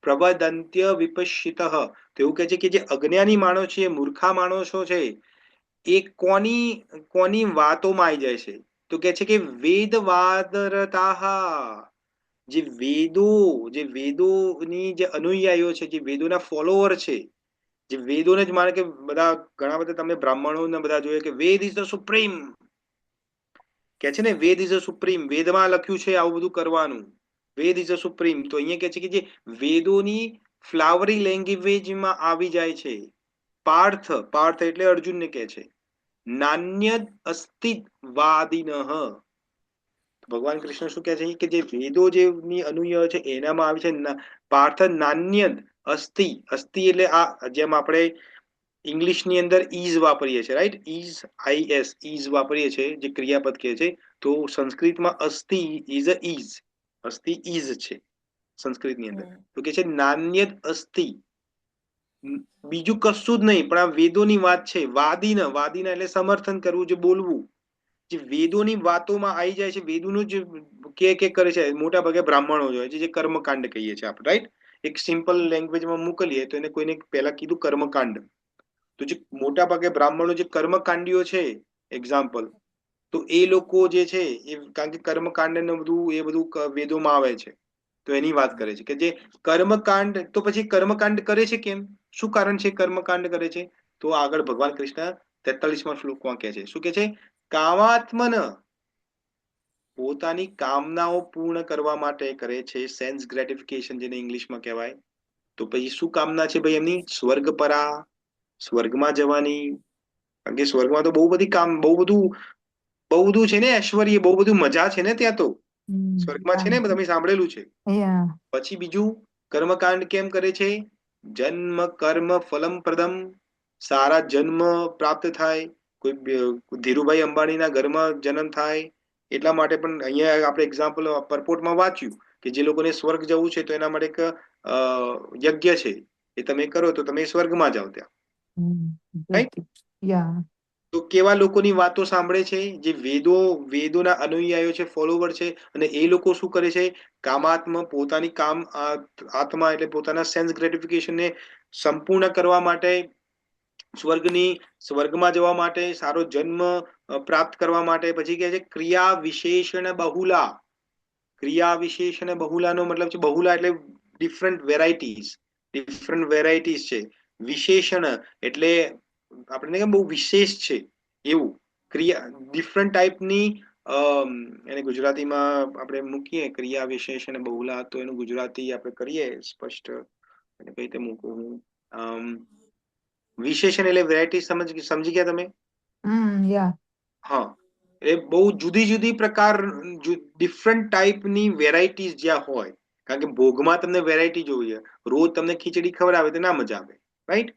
Speaker 1: પ્રબદંત્ય વિપશ્યિતઃ. તો એવું કે છે કે જે અજ્ઞાની માણસો છે, મૂર્ખા માણસો છે, એ કોની વાતોમાં આવી જાય છે? તો કે છે કે વેદવાદરતાહ, જે વેદોની જે અનુયાયીઓ છે, જે વેદોના ફોલોવર છે, જે વેદોને જ માને, કે બધા ઘણા બધા તમે બ્રાહ્મણો ને બધા જોઈએ કે વેદ ઇઝ ધ સુપ્રીમ, કે છે ને વેદ ઇઝ ધ સુપ્રીમ, વેદમાં લખ્યું છે આવું બધું કરવાનું, વેદ ઇઝ ધ સુપ્રીમ. તો અહીંયા કે છે કે જે વેદોની ફ્લાવરી લેંગ્વેજમાં આવી જાય છે. પાર્થ એટલે અર્જુનને કહે છે, નાન્યદ અસ્તિત્વાદિનઃ. ભગવાન કૃષ્ણ શું કહે છે કે જે વેદો જેની અનુયાયી છે એનામાં આવે છે પાર્થ નાન્યદ અસ્તિ. અસ્તિ એટલે આ જેમ આપણે ઇંગ્લિશની અંદર ઇઝ વાપરીએ છીએ, રાઈટ? IS ઇઝ વાપરીએ છીએ, જે ક્રિયાપદ કહે છે. તો સંસ્કૃતમાં અસ્તિ ઇઝ ઇઝ, અસ્તિ ઇઝ છે સંસ્કૃતની અંદર. તો કે છે નાન્યદ અસ્તિ, બીજું કશું જ નહીં, પણ આ વેદોની વાત છે. વાદીના એટલે સમર્થન કરવું, જે બોલવું, જે વેદોની વાતોમાં આવી જાય છે, વેદોનું જે કે કરે છે. મોટા ભાગે બ્રાહ્મણો જ હોય છે, જે કર્મકાંડ કહીએ છીએ આપણે, રાઈટ? એક સિમ્પલ લેંગ્વેજમાં મોકલીએ તો એને કોઈને પહેલા કીધું કર્મકાંડ. તો જે મોટા ભાગે બ્રાહ્મણો જે કર્મકાંડીઓ છે, એક્ઝામ્પલ, તો એ લોકો જે છે એ, કારણ કે કર્મકાંડ ને બધું એ બધું વેદોમાં આવે છે, તો એની વાત કરે છે કે જે કર્મકાંડ. તો પછી કર્મકાંડ કરે છે કેમ? શું કારણ છે કર્મકાંડ કરે છે? તો આગળ ભગવાન કૃષ્ણ 43માં શ્લોકમાં કહે છે. શું કહે છે? કામાત્મન, પોતાની કામનાઓ પૂર્ણ કરવા માટે કરે છે, સેન્સ ગ્રેટિફિકેશન જેને ઇંગ્લિશમાં કહેવાય. તો પછી શું કામના છે ભાઈ એમની? સ્વર્ગ પરા, સ્વર્ગમાં જવાની. કારણ કે સ્વર્ગમાં તો બહુ બધું છે ને, ઐશ્વર્ય, બહુ બધું મજા છે ને ત્યાં તો. સ્વર્ગમાં છે ને, તમે સાંભળેલું છે. પછી બીજું કર્મકાંડ કેમ કરે છે? જન્મ કર્મ ફલમ પ્રદમ, સારા જન્મ પ્રાપ્ત થાય. કોઈ ધીરુભાઈ અંબાણીના ઘરમાં જન્મ થાય, એટલા માટે પણ અહીંયા આપણે એક્ઝામ્પલ પરપોટમાં વાંચ્યું કે જે લોકોને સ્વર્ગ જવું છે તો એના માટે એક યજ્ઞ છે, એ તમે કરો તો તમે સ્વર્ગમાં જાઓ ત્યાં. તો કેવા લોકોની વાતો સાંભળે છે? જે વેદોના અનુયાયીઓ છે, ફોલોવર છે. અને એ લોકો શું કરે છે? કામાત્મ, પોતાની આત્મા એટલે પોતાના સેન્સ ગ્રેટિફિકેશનને સંપૂર્ણ કરવા માટે, સ્વર્ગમાં જવા માટે, સારો જન્મ પ્રાપ્ત કરવા માટે. પછી કહે છે ક્રિયા વિશેષણ બહુલા. ક્રિયા વિશેષણ બહુલાનો મતલબ છે, બહુલા એટલે ડિફરન્ટ વેરાયટીઝ છે. વિશેષણ એટલે આપણે કેમ બહુ વિશેષ છે એવું. ક્રિયા ડિફરન્ટ ટાઈપની, એને ગુજરાતીમાં આપણે મૂકીએ ક્રિયા વિશેષણ બહુલા, તો એનું ગુજરાતી આપણે કરીએ સ્પષ્ટ, એને કઈ રીતે મૂકવું હું? વિશેષણ એટલે વેરાયટી. સમજી ગયા તમે? હા, એ બહુ જુદી જુદી પ્રકાર, ડિફરન્ટ ટાઈપની વેરાયટીઝ જ્યાં હોય. કારણ કે ભોગમાં તમને વેરાયટી જોઈએ. રોજ તમને ખીચડી ખવડાવે તો ના મજા આવે, રાઈટ?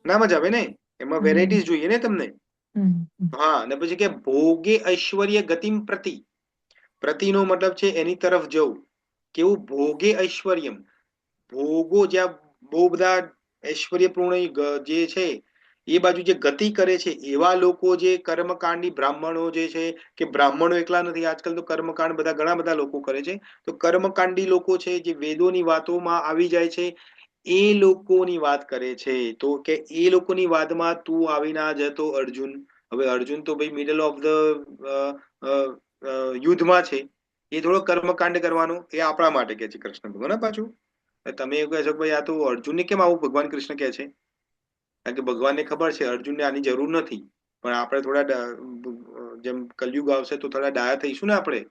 Speaker 1: ના મજા આવે ને, એમાં વેરાયટીઝ જોઈએ ને તમને. હા, અને પછી કે ભોગે ઐશ્વર્ય ગતિમ પ્રતિ. પ્રતિનો મતલબ છે એની તરફ જવું. કેવું? ભોગે ઐશ્વર્યમ, ભોગો જ્યાં બહુ બધા ઐશ્વર્યપૂર્ણ જે છે એ બાજુ જે ગતિ કરે છે, એવા લોકો, જે કર્મકાંડી બ્રાહ્મણો જે છે, કે બ્રાહ્મણો એકલા નથી, આજકાલ તો કર્મકાંડ ઘણા બધા લોકો કરે છે. તો કર્મકાંડી લોકો છે, જે વેદોની વાતોમાં આવી જાય છે, એ લોકોની વાત કરે છે. તો કે એ લોકોની વાતમાં તું આવી ના જતો અર્જુન. હવે અર્જુન તો ભાઈ મિડલ ઓફ ધ યુદ્ધમાં છે એ થોડો કર્મકાંડ કરવાનો એ આપણા માટે કે છે કૃષ્ણ ભગવાન. પાછું તમે એવું કહે છો કે ભાઈ આ તો અર્જુનને કેમ આવું ભગવાન કૃષ્ણ કહે છે? કારણ કે ભગવાનને ખબર છે અર્જુનને આની જરૂર નથી, પણ આપણે થોડા જેમ કલયુગ આવશે તો થોડા ડાયા થઈશું ને આપણે,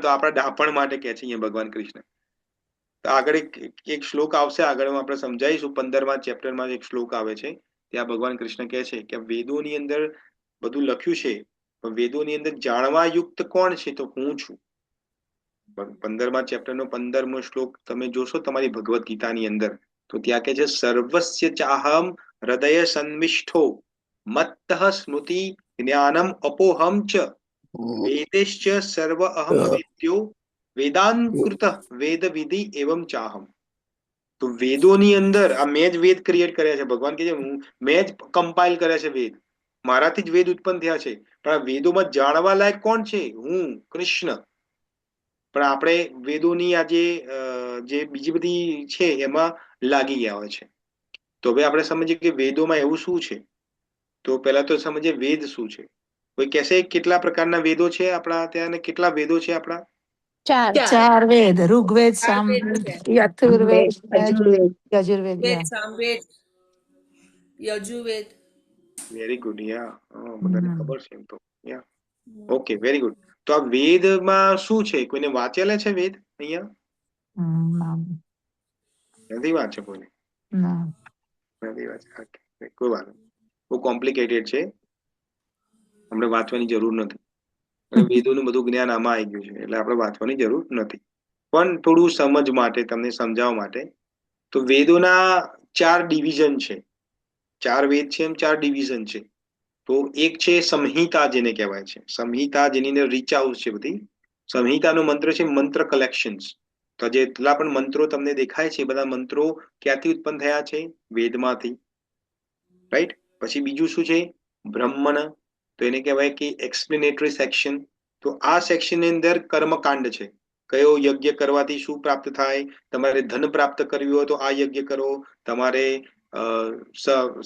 Speaker 1: તો આપણા ડાપણ માટે કે છે અહીંયા ભગવાન કૃષ્ણ. તો આગળ એક શ્લોક આવશે, આગળ આપણે સમજાવીશું. 15મા ચેપ્ટરમાં એક શ્લોક આવે છે, ત્યાં ભગવાન કૃષ્ણ કહે છે કે વેદોની અંદર બધું લખ્યું છે, પણ વેદોની અંદર જાણવા યુક્ત કોણ છે? તો હું છું. 15મા ચેપ્ટરનો 15મો શ્લોક તમે જોશો તમારી ભગવદ્ ગીતાની અંદર, તો ત્યાં કે છે સર્વસ્ય ચાહમ હૃદય સન્મિષ્ઠો મત્તઃ સ્મૃતિ જ્ઞાનમ અપોહમ ચ વેદેશ્ચ સર્વ અહમ વેદ્યો વેદાંકૃત વેદ વિધિ એવમ ચાહમ. તો વેદોની અંદર આ મેં જ વેદ ક્રિએટ કર્યા છે. ભગવાન કહે છે મેં જ કમ્પાઇલ કર્યા છે વેદ, મારાથી જ વેદ ઉત્પન્ન થયા છે. પણ આ વેદોમાં જાણવા લાયક કોણ છે? હું કૃષ્ણ. પણ આપણે વેદોની આજે જે બીજી બધી છે એમાં લાગી ગયા હોય છે. તો હવે આપણે સમજીએ કે વેદોમાં એવું શું છે. તો પહેલા તો સમજીએ વેદ શું છે. કોઈ કહેશે કેટલા પ્રકારના વેદો છે આપણા ત્યાં, ને કેટલા વેદો છે આપણા?
Speaker 6: 4 વેદ, ઋગ્વેદ,
Speaker 7: ચાર વેદ
Speaker 6: સામવેદ,
Speaker 7: છે.
Speaker 6: યજુર્વેદ, યજુર્વેદ.
Speaker 7: વેદ, Samaveda, Yajurveda.
Speaker 1: Very good. Yeah બધાને ખબર છે એમ તો. Yeah okay, very good. તો આ વેદમાં શું છે? કોઈને વાંચેલા છે વેદ અહીંયા? નથી વાંચે કોઈને? નથી વાંચે. કોઈ વાત નહીં, બહુ કોમ્પ્લિકેટેડ છે, આપણે વાંચવાની જરૂર નથી. વેદોનું બધું જ્ઞાન આમાં આવી ગયું છે, એટલે આપણે વાંચવાની જરૂર નથી. પણ થોડું સમજ માટે, તમને સમજાવવા માટે, તો વેદોના 4 ડિવિઝન છે. 4 વેદ છે, એમ 4 ડિવિઝન છે. તો એક છે સંહિતા, જેને કહેવાય છે સંહિતા, જેની અંદર રિચાઉસ છે બધી. સંહિતાનો મંત્ર છે મંત્ર કલેક્શન્સ. તો જેટલા પણ મંત્રો તમને દેખાય છે, બધા મંત્રો ક્યાંથી ઉત્પન્ન થયા છે? વેદમાંથી, રાઈટ. પછી બીજું શું છે? બ્રહ્મણ. તો એને કહેવાય કે એક્સપ્લેનેટરી સેક્શન. તો આ સેક્શનની અંદર કર્મકાંડ છે. કયો યજ્ઞ કરવાથી શું પ્રાપ્ત થાય? તમારે ધન પ્રાપ્ત કરવી હોય તો આ યજ્ઞ કરો. તમારે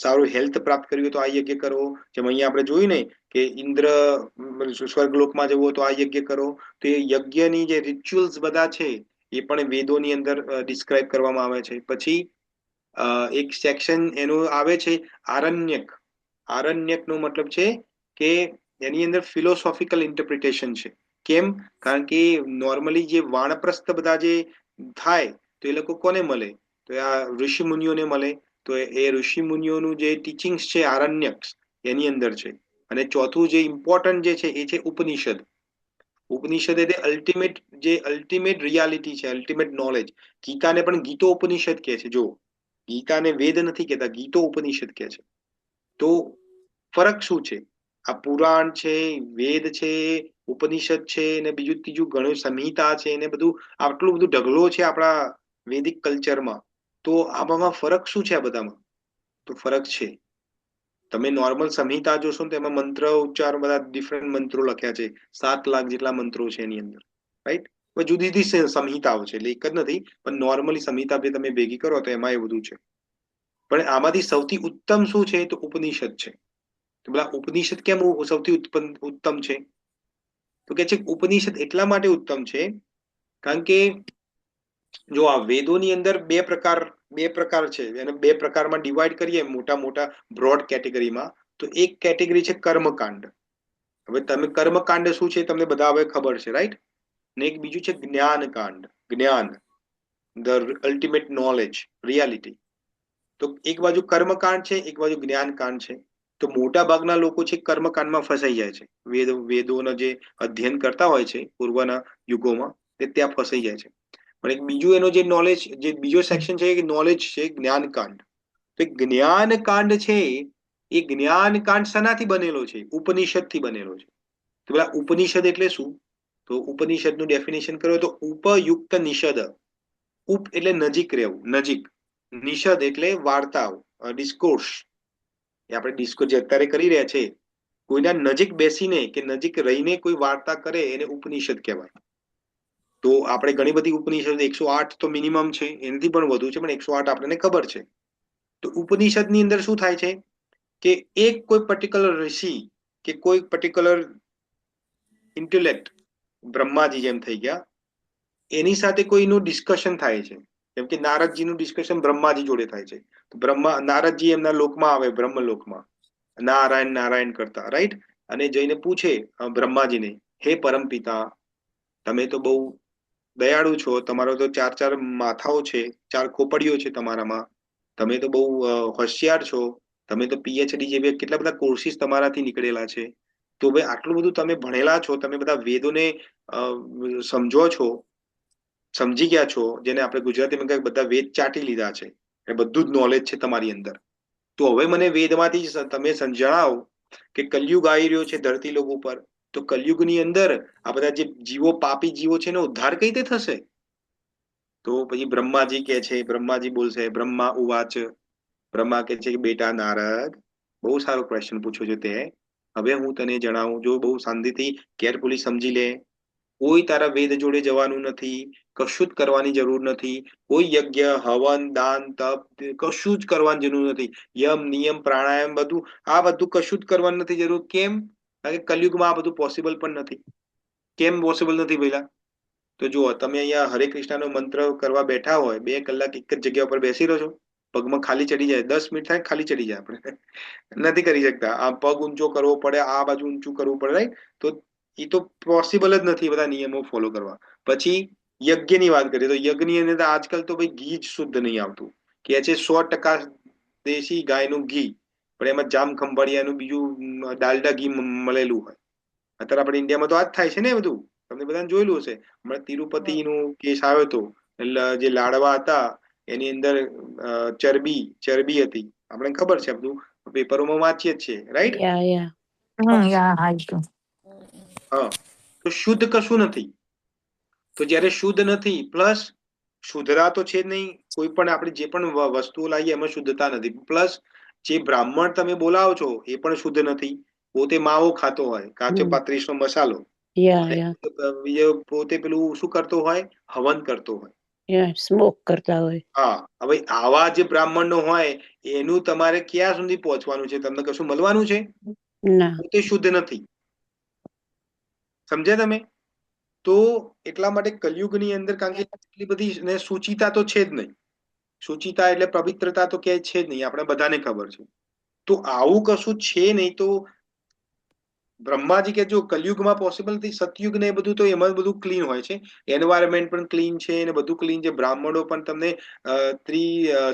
Speaker 1: સારું હેલ્થ પ્રાપ્ત કરવી હોય તો આ યજ્ઞ કરો. જેમ અહીંયા આપણે જોયું ને કે ઇન્દ્ર સ્વર્ગલોકમાં જવું હોય તો આ યજ્ઞ કરો. તો એ યજ્ઞની જે રિચ્યુઅલ્સ બધા છે એ પણ વેદોની અંદર ડિસ્ક્રાઇબ કરવામાં આવે છે. પછી એક સેક્શન એનું આવે છે આરણ્યક. આરણ્યકનો મતલબ છે કે એની અંદર ફિલોસોફિકલ ઇન્ટરપ્રિટેશન છે. કેમ? કારણ કે નોર્મલી જે વાણપ્રસ્થ બધા જે થાય તો એ લોકો કોને મળે? તો આ ઋષિ મુનિઓને મળે. તો એ ઋષિ મુનિઓનું જે ટીચિંગ્સ છે આરણ્યક એની અંદર છે. અને ચોથું જે ઇમ્પોર્ટન્ટ જે છે એ છે ઉપનિષદ. ઉપનિષદ એટલે અલ્ટિમેટ રિયાલિટી છે, અલ્ટિમેટ નોલેજ. ગીતાને પણ ગીતો ઉપનિષદ કહે છે. જો ગીતાને વેદ નથી કહેતા, ગીતો ઉપનિષદ કહે છે. તો ફરક શું છે? આ પુરાણ છે, વેદ છે, ઉપનિષદ છે, ને બીજું ત્રીજું ઘણું સંહિતા છે, ને બધું આટલું બધું ઢગલો છે આપણા વેદિક કલ્ચરમાં. તો આમાં ફરક શું છે? આ બધામાં તો ફરક છે. તમે નોર્મલ સંહિતા જોશો ને તેમાં મંત્ર ઉચ્ચાર બધા ડિફરન્ટ મંત્રો લખ્યા છે. 7 લાખ જેટલા મંત્રો છે એની અંદર, રાઈટ. જુદી જુદી સંહિતાઓ છે, એટલે એક જ નથી, પણ નોર્મલી સંહિતા તમે ભેગી કરો તો એમાં એ બધું છે. પણ આમાંથી સૌથી ઉત્તમ શું છે? તો ઉપનિષદ છે. તો પેલા ઉપનિષદ કેમ સૌથી ઉત્તમ છે? તો કે છે ઉપનિષદ એટલા માટે ઉત્તમ છે કારણ કે જો આ વેદોની અંદર બે પ્રકાર છે, એને 2 પ્રકારમાં ડિવાઈડ કરીએ મોટા મોટા બ્રોડ કેટેગરીમાં. તો એક કેટેગરી છે કર્મકાંડ. હવે તમે કર્મકાંડ શું છે તમને બધા હવે ખબર છે, રાઈટ. ને એક બીજું છે જ્ઞાનકાંડ. જ્ઞાન, ધ અલ્ટિમેટ નોલેજ, રિયાલિટી. તો એક બાજુ કર્મકાંડ છે, એક બાજુ જ્ઞાનકાંડ છે. તો મોટા ભાગના લોકો છે કર્મકાંડમાં ફસાઈ જાય છે. વેદોના જે અધ્યયન કરતા હોય છે પૂર્વના યુગોમાં, તે ત્યાં ફસાઈ જાય છે. પણ એક બીજું એનો જે નોલેજ, જે બીજો સેક્શન છે એ નોલેજ છે જ્ઞાનકાંડ. તો જ્ઞાનકાંડ છે એ જ્ઞાનકાંડ શાનાથી બનેલો છે? ઉપનિષદથી બનેલો છે. તો પેલા ઉપનિષદ એટલે શું? તો ઉપનિષદનું ડેફિનેશન કરો તો ઉપયુક્ત નિષદ. ઉપ એટલે નજીક રહેવું, નજીક. નિષદ એટલે વાર્તાઓ, ડિસ્કોર્સ. એ આપણે ડિસ્કોર્સ જે અત્યારે કરી રહ્યા છે, કોઈના નજીક બેસીને કે નજીક રહીને કોઈ વાર્તા કરે એને ઉપનિષદ કહેવાય. તો આપણે ઘણી બધી ઉપનિષદ 108 તો મિનિમમ છે, એનાથી પણ વધુ છે, પણ 108 આપણને ખબર છે. તો ઉપનિષદની અંદર શું થાય છે કે એક કોઈ પર્ટિક્યુલર ઋષિ કે કોઈ પર્ટિક્યુલર ઇન્ટેલેક્ટ બ્રહ્માજી જેમ થઈ ગયા, એની સાથે કોઈનું ડિસ્કશન થાય છે. જેમ કે નારદજીનું ડિસ્કશન બ્રહ્માજી જોડે થાય છે. તો નારદજી એમના લોકમાં આવે, બ્રહ્મલોકમાં, નારાયણ નારાયણ કરતા, રાઈટ? અને જઈને પૂછે બ્રહ્માજીને, હે પરમપિતા, તમે તો બહુ દયાળુ છો, તમારો તો 4 માથાઓ છે, 4 ખોપડીઓ છે તમારામાં, તમે તો બહુ હોશિયાર છો, તમે તો પીએચડી જેવી કેટલા બધા કોર્સિસ તમારાથી નીકળેલા છે, તો ભાઈ આટલું બધું તમે ભણેલા છો, તમે બધા વેદોને સમજો છો, સમજી ગયા છો, જેને આપણે ગુજરાતીમાં કહીએ બધા વેદ ચાટી લીધા છે, એ બધું જ નોલેજ છે તમારી અંદર. તો હવે મને વેદમાંથી તમે જણાવો કે કલયુગ આવી રહ્યો છે ધરતી લોક ઉપર, તો કલયુગની અંદર આ બધા જે જીવો, પાપી જીવો છે, એનો ઉદ્ધાર કઈ રીતે થશે? તો પછી બ્રહ્માજી કે છે, બ્રહ્માજી બોલશે, બ્રહ્મા ઉવાચ, બ્રહ્મા કે છે કે બેટા નારદ, બહુ સારો ક્વેશ્ચન પૂછ્યો છે તે. હવે હું તને જણાવું, જો બહુ શાંતિથી કેરફુલી સમજી લે. કોઈ તારા વેદ જોડે જવાનું નથી, કશું જ કરવાની જરૂર નથી, કોઈ યજ્ઞ, હવન, દાન, તપ કશું જ કરવાની જરૂર નથી, યમ, નિયમ, પ્રાણાયામ બધું, આ બધું કશું જ કરવાની નથી જરૂર. કેમ? કારણ કે કલયુગમાં આ બધું પોસિબલ પણ નથી. કેમ પોસિબલ નથી ભઈલા? તો જુઓ, તમે અહીંયા હરે કૃષ્ણનો મંત્ર કરવા બેઠા હોય, 2 કલાક એક જ જગ્યા ઉપર બેસી રહો છો, પગમાં ખાલી ચડી જાય, 10 મિનિટ થાય ખાલી ચડી જાય, આપણે નથી કરી શકતા. આ પગ ઊંચો કરવો પડે, આ બાજુ ઊંચું કરવું પડે, રાઈટ? તો એ તો પોસિબલ જ નથી બધા નિયમો ફોલો કરવા. પછી યજ્ઞની વાત કરીએ તો યજ્ઞની અંદર આજકાલ તો ભાઈ ઘી જ શુદ્ધ નહીં આવતું. કે છે 100% દેશી ગાયનું ઘી, પણ એમાં જામ ખંભાળિયાનું બીજું ડાલડા ઘી મળેલું હોય. અત્યારે આપણે ઇન્ડિયામાં તો આ જ થાય છે ને બધું. તમને બધાને જોયેલું હશે. હમણાં તિરુપતિનું કેસ આવ્યો હતો, એટલે જે લાડવા હતા એની અંદર ચરબી હતી. આપણે ખબર છે, બધું પેપરોમાં વાંચીએ જ છે, રાઈટ?
Speaker 6: યા હાઈતું.
Speaker 1: હા. તો શુદ્ધ કશું નથી. તો જ્યારે શુદ્ધ નથી, પ્લસ શુદ્ધતા તો છે જ નહીં, કોઈ પણ આપણે જે પણ વસ્તુઓ લાવીએ એમાં શુદ્ધતા નથી, પ્લસ જે બ્રાહ્મણ તમે બોલાવો છો એ પણ શુદ્ધ નથી. પોતે માવો ખાતો હોય, કાચો 35નો મસાલો, પોતે પેલું શું કરતો હોય, હવન કરતો હોય,
Speaker 8: સ્મોક કરતા હોય.
Speaker 1: હા. હવે આવા જે બ્રાહ્મણનો હોય એનું તમારે ક્યાં સુધી પહોંચવાનું છે? તમને કશું મળવાનું છે?
Speaker 8: ના.
Speaker 1: પોતે શુદ્ધ નથી. સમજ્યા તમે? તો એટલા માટે કલયુગની અંદર, કારણ કે એટલી બધી સુચિતા તો છે જ નહીં. સુચિતા એટલે પવિત્રતા તો ક્યાંય છે જ નહીં, આપણે બધાને ખબર છે. તો આવું કશું છે નહીં. તો બ્રહ્માજી કે જો કલયુગમાં પોસિબલ નથી, સતયુગ ને બધું તો એમાં બધું ક્લીન હોય છે, એન્વાયરમેન્ટ પણ ક્લીન છે ને બધું ક્લીન છે. બ્રાહ્મણો પણ તમને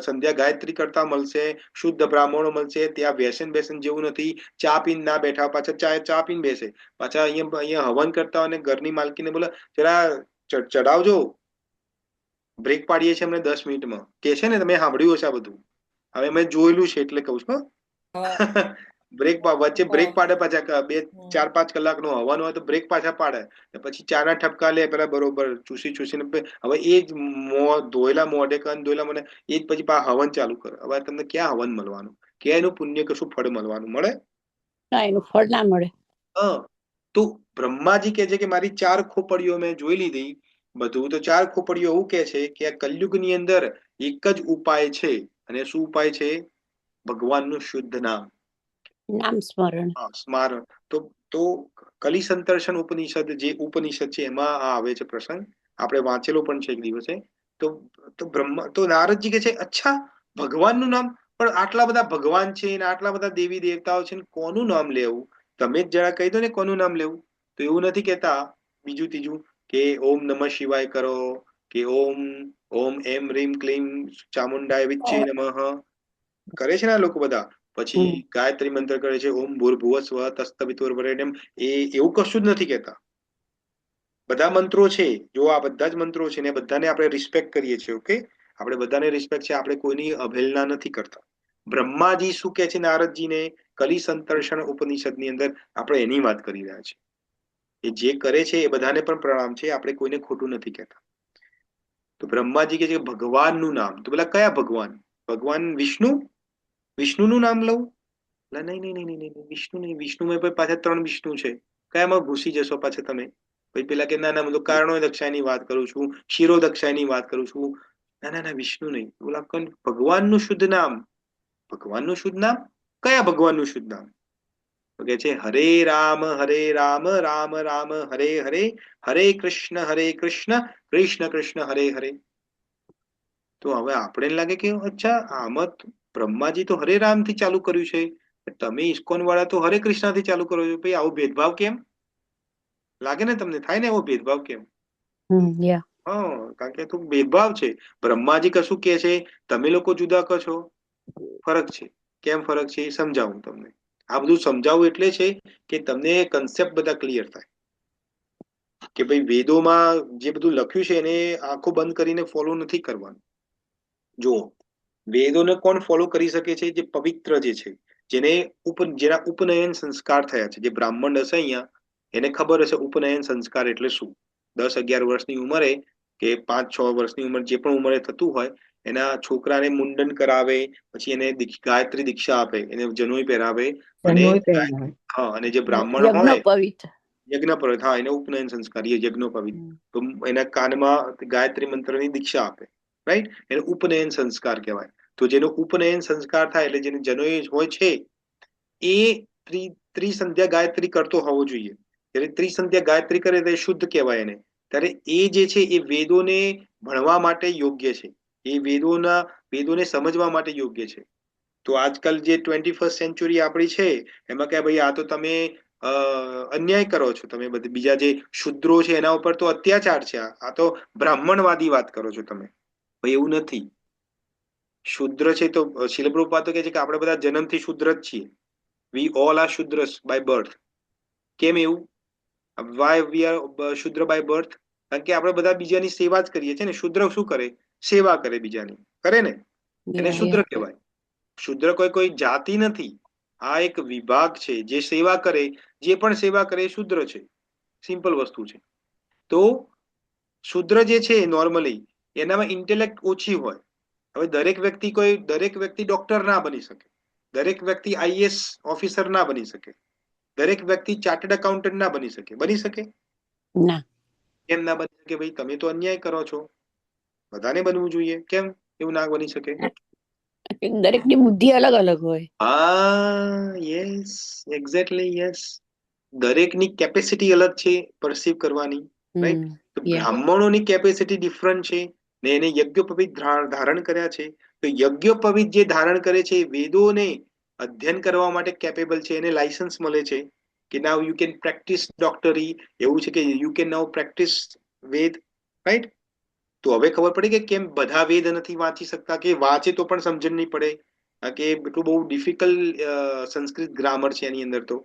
Speaker 1: સંધ્યા ગાયત્રી કરતા મળશે, શુદ્ધ બ્રાહ્મણો મળશે. ત્યાં વ્યસન જેવું નથી, ચા પીને ના બેઠા, પાછા ચા પીને બેસે, પાછા અહીંયા હવન કરતા હોય, ઘરની માલકીને બોલે જરા ચડાવજો, બ્રેક પાડીએ છીએ અમને 10 મિનિટમાં, કે છે ને, તમે સાંભળ્યું હશે આ બધું. હવે મેં જોયેલું છે એટલે કહું છું. વચ્ચે બ્રેક પાડે, પાછા 4-5 કલાકનો હવન હોય તો બ્રેક પાછા પાડે, પછી ચાના ઠપકા લે પેલા, બરોબર ચૂસીને. હવે એ જ ધોયેલા મોઢે, ધોયેલા મને એ જ પછી હવન ચાલુ કરે. હવે તમને ક્યાં હવન મળવાનું, ક્યાં એનું પુણ્ય કશું ફળ મળવાનું મળે?
Speaker 8: ના, એનું ફળ ના મળે.
Speaker 1: તો બ્રહ્માજી કે છે કે મારી 4 ખોપડીઓ મેં જોઈ લીધી બધું. તો 4 ખોપડીઓ એવું કે છે કે આ કલયુગની અંદર એક જ ઉપાય છે. અને શું ઉપાય છે? ભગવાનનું શુદ્ધ નામ
Speaker 8: સ્મરણ.
Speaker 1: સ્મરણ. તો કલિસંતર્ષણ ઉપનિષદ, જે ઉપનિષદ છે એમાં આ આવે છે પ્રસંગ, આપણે વાંચેલો પણ છે એક દિવસે. તો નારદજી કે છે, અચ્છા, ભગવાનનું નામ? પણ આટલા બધા ભગવાન છે ને આટલા બધા દેવી દેવતાઓ છે ને કોનું નામ લેવું? તમે જ જરા કહી દો ને કોનું નામ લેવું. તો એવું નથી કેતા બીજું ત્રીજું કે ઓમ નમઃ શિવાય કરો, કે ઓમ એમ રીમ ક્લીમ ચામુંડાય વિચ્છે નમઃ કરે છે ને આ લોકો બધા. પછી ગાયત્રી મંત્ર કરે છે, ઓમ ભૂર્ભુવસ્વ તસ્તવિતુર્વરેણ્યમ. એવું કશું જ નથી કેતા. બધા મંત્રો છે, જો આ બધા જ મંત્રો છે ને બધાને આપણે રિસ્પેક્ટ કરીએ છીએ. ઓકે, આપણે બધાને રિસ્પેક્ટ છે, આપણે કોઈની અવહેલના નથી કરતા. બ્રહ્માજી શું કે છે નારદજીને? કલિસંતર્ષણ ઉપનિષદની અંદર આપણે એની વાત કરી રહ્યા છીએ. એ જે કરે છે એ બધાને પણ પ્રણામ છે, આપણે કોઈને ખોટું નથી કહેતા. તો બ્રહ્માજી કે છે ભગવાનનું નામ. તો પેલા કયા ભગવાન? ભગવાન વિષ્ણુનું નામ લઉં? નહીં, વિષ્ણુ નહીં. વિષ્ણુમાં પાછા 3 વિષ્ણુ છે. કયામાં ઘૂસી જશો પાછા તમે? પછી પેલા કે ના, હું તો કારણો દક્ષાની વાત કરું છું, શિરો દક્ષાની વાત કરું છું. ના, વિષ્ણુ નહીં. બોલા ભગવાનનું શુદ્ધ નામ. ભગવાનનું શુદ્ધ નામ? કયા ભગવાનનું શુદ્ધ નામ? તો કે છે હરે રામ રામ રામ હરે હરે, હરે કૃષ્ણ કૃષ્ણ કૃષ્ણ હરે હરે. તો હવે આપણે લાગે કે અચ્છા આમાં બ્રહ્માજી તો હરે રામ થી ચાલુ કર્યું છે, તમે ઇસ્કોન વાળા તો હરે કૃષ્ણ થી ચાલુ કરો છો. ભાઈ આવો ભેદભાવ કેમ લાગે ને તમને? થાય ને એવો ભેદભાવ કેમ?
Speaker 8: યા
Speaker 1: હા, કારણ કે તો ભેદભાવ છે. બ્રહ્માજી કશું કે છે, તમે લોકો જુદા કહો છો. ફરક છે. કેમ ફરક છે એ સમજાવું તમને. આ બધું સમજાવવું એટલે છે કે તમને કન્સેપ્ટ બધા ક્લિયર થાય કે ભાઈ વેદોમાં જે બધું લખ્યું છે એને આંખો બંધ કરીને ફોલો નથી કરવાનું. જો વેદોને કોણ ફોલો કરી શકે છે? જે પવિત્ર જે છે, જેના ઉપનયન સંસ્કાર થયા છે. જે બ્રાહ્મણ હશે અહીંયા એને ખબર હશે ઉપનયન સંસ્કાર એટલે શું. 10-11 વર્ષની ઉંમરે કે 5-6 વર્ષની ઉંમર, જે પણ ઉંમરે થતું હોય, એના છોકરાને મુંડન કરાવે, પછી એને ગાયત્રી દીક્ષા આપે, એને જનોઈ પહેરાવે, અને હા, અને જે બ્રાહ્મણ હોય
Speaker 8: યજ્ઞોપવિત.
Speaker 1: યજ્ઞ, હા, એને ઉપનયન સંસ્કાર, યજ્ઞોપવિત. તો એના કાનમાં ગાયત્રી મંત્રની દીક્ષા આપે, રાઈટ? એને ઉપનયન સંસ્કાર કહેવાય. તો જેનો ઉપનયન સંસ્કાર થાય એટલે જેને જનોઈ હોય છે એ ત્રિસંધ્યા ગાયત્રી કરતો હોવો જોઈએ. ત્યારે ત્રિસંધ્યા ગાયત્રી કરે તો શુદ્ધ કહેવાય એને. ત્યારે એ જે છે એ વેદોને ભણવા માટે યોગ્ય છે, એ વેદોને સમજવા માટે યોગ્ય છે. તો આજકાલ જે 21st સેન્ચુરી આપણી છે એમાં કે ભાઈ આ તો તમે અન્યાય કરો છો, તમે બધી બીજા જે શુદ્રો છે એના ઉપર તો અત્યાચાર છે, આ તો બ્રાહ્મણવાદી વાત કરો છો તમે. ભાઈ એવું નથી. શુદ્ર છે તો શીલ પ્રભુપાદ તો કહે છે કે આપણે બધા જન્મથી શુદ્ર જ છીએ. We all are shudras by birth. કેમ એવું? Why we are shudra by birth? કારણ કે આપણે બધા બીજાની સેવા જ કરીએ છીએ ને. શુદ્ર શું કરે? સેવા કરે બીજાની, કરે ને, એને શુદ્ર કહેવાય. શુદ્ર કોઈ જાતિ નથી, આ એક વિભાગ છે. જે સેવા કરે, જે પણ સેવા કરે એ શુદ્ર છે. સિમ્પલ વસ્તુ છે. તો શુદ્ર જે છે નોર્મલી એનામાં ઇન્ટેલેક્ટ ઓછી હોય. હવે દરેક વ્યક્તિ ડોક્ટર ના બની શકે, દરેક વ્યક્તિ આઈએએસ ઓફિસર ના બની શકે, દરેક વ્યક્તિ ચાર્ટર્ડ એકાઉન્ટન્ટ ના બની શકે. બની શકે?
Speaker 8: ના.
Speaker 1: કેમ ના બની શકે? ભાઈ તમે તો અન્યાય કરો છો. બધાને બનવું જોઈએ. કેમ એવું ના બની શકે?
Speaker 8: દરેકની બુદ્ધિ અલગ અલગ હોય.
Speaker 1: હા, યસ, એક્ઝેક્ટલી, યસ. દરેકની કેપેસિટી અલગ છે પરસીવ કરવાની, રાઈટ? તો બ્રાહ્મણોની કેપેસિટી ડિફરન્ટ છે ને એને યજ્ઞોપવિત ધારણ કર્યા છે. તો યજ્ઞોપવિત જે ધારણ કરે છે એ વેદોને અધ્યયન કરવા માટે કેપેબલ છે. એને લાયસન્સ મળે છે કે નાઉ યુ કેન પ્રેક્ટિસ ડોક્ટરી. એવું છે કે you can now practice Ved, right? તો હવે ખબર પડી કે કેમ બધા વેદ નથી વાંચી શકતા, કે વાંચે તો પણ સમજણ નહીં પડે, કે એટલું બહુ ડિફિકલ્ટ સંસ્કૃત ગ્રામર છે એની અંદર, તો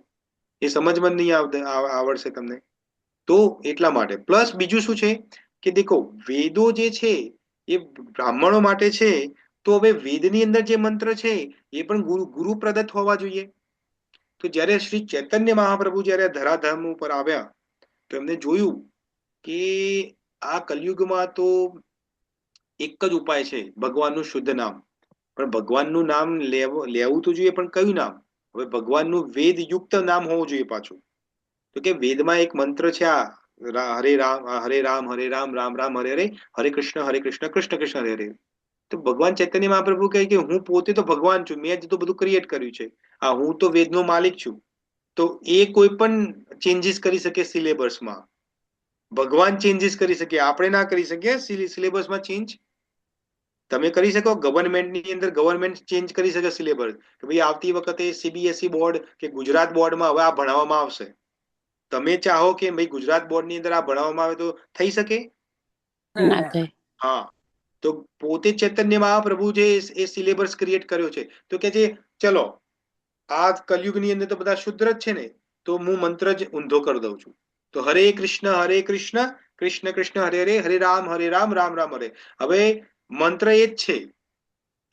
Speaker 1: એ સમજમાં નહીં આવડશે તમને. તો એટલા માટે પ્લસ બીજું શું છે કે દેખો વેદો જે છે એ બ્રાહ્મણો માટે છે. તો હવે વેદની અંદર જે મંત્ર છે એ પણ ગુરુ પ્રદત્ત હોવા જોઈએ. તો જ્યારે શ્રી ચૈતન્ય મહાપ્રભુ જ્યારે ધરાધામ ઉપર આવ્યા તો એમને જોયું કે આ કલયુગમાં તો એક જ ઉપાય છે, ભગવાનનું શુદ્ધ નામ. પણ ભગવાનનું નામ લેવું તો જોઈએ, પણ કયું નામ? હવે ભગવાનનું વેદ યુક્ત નામ હોવું જોઈએ પાછું. તો કે વેદમાં એક મંત્ર છે, આ હરે રામ રામ રામ હરે હરે, હરે કૃષ્ણ કૃષ્ણ કૃષ્ણ હરે હરે. તો ભગવાન ચૈતન્ય મહાપ્રભુ કહે કે હું પોતે તો ભગવાન છું, મેં જ તો બધું ક્રિએટ કર્યું છે, આ હું તો વેદનો માલિક છું. તો એ કોઈ પણ ચેન્જીસ કરી શકે સિલેબસમાં. ભગવાન ચેન્જીસ કરી શકે, આપણે ના કરી શકીએ સિલેબસમાં ચેન્જ. તમે કરી શકો, ગવર્મેન્ટની અંદર ગવર્મેન્ટ ચેન્જ કરી શકે સિલેબસ, કે ભાઈ આવતી વખતે સીબીએસઈ બોર્ડ કે ગુજરાત બોર્ડમાં હવે આ ભણાવવામાં આવશે. તમે ચાહો કે ભાઈ ગુજરાત બોર્ડની અંદર આ ભણાવવામાં આવે તો થઈ શકે?
Speaker 8: ના થાય.
Speaker 1: હા. તો પોતે ચૈતન્ય મહાપ્રભુ જે એ સિલેબસ ક્રિએટ કર્યો છે. તો કે છે ચલો આ કલયુગની અંદર તો બધા શુદ્ર જ છે ને, તો હું મંત્ર જ ઊંધો કરી દઉં છું. તો હરે કૃષ્ણ કૃષ્ણ કૃષ્ણ હરે હરે, હરે રામ રામ રામ હરે. હવે મંત્ર એ જ છે,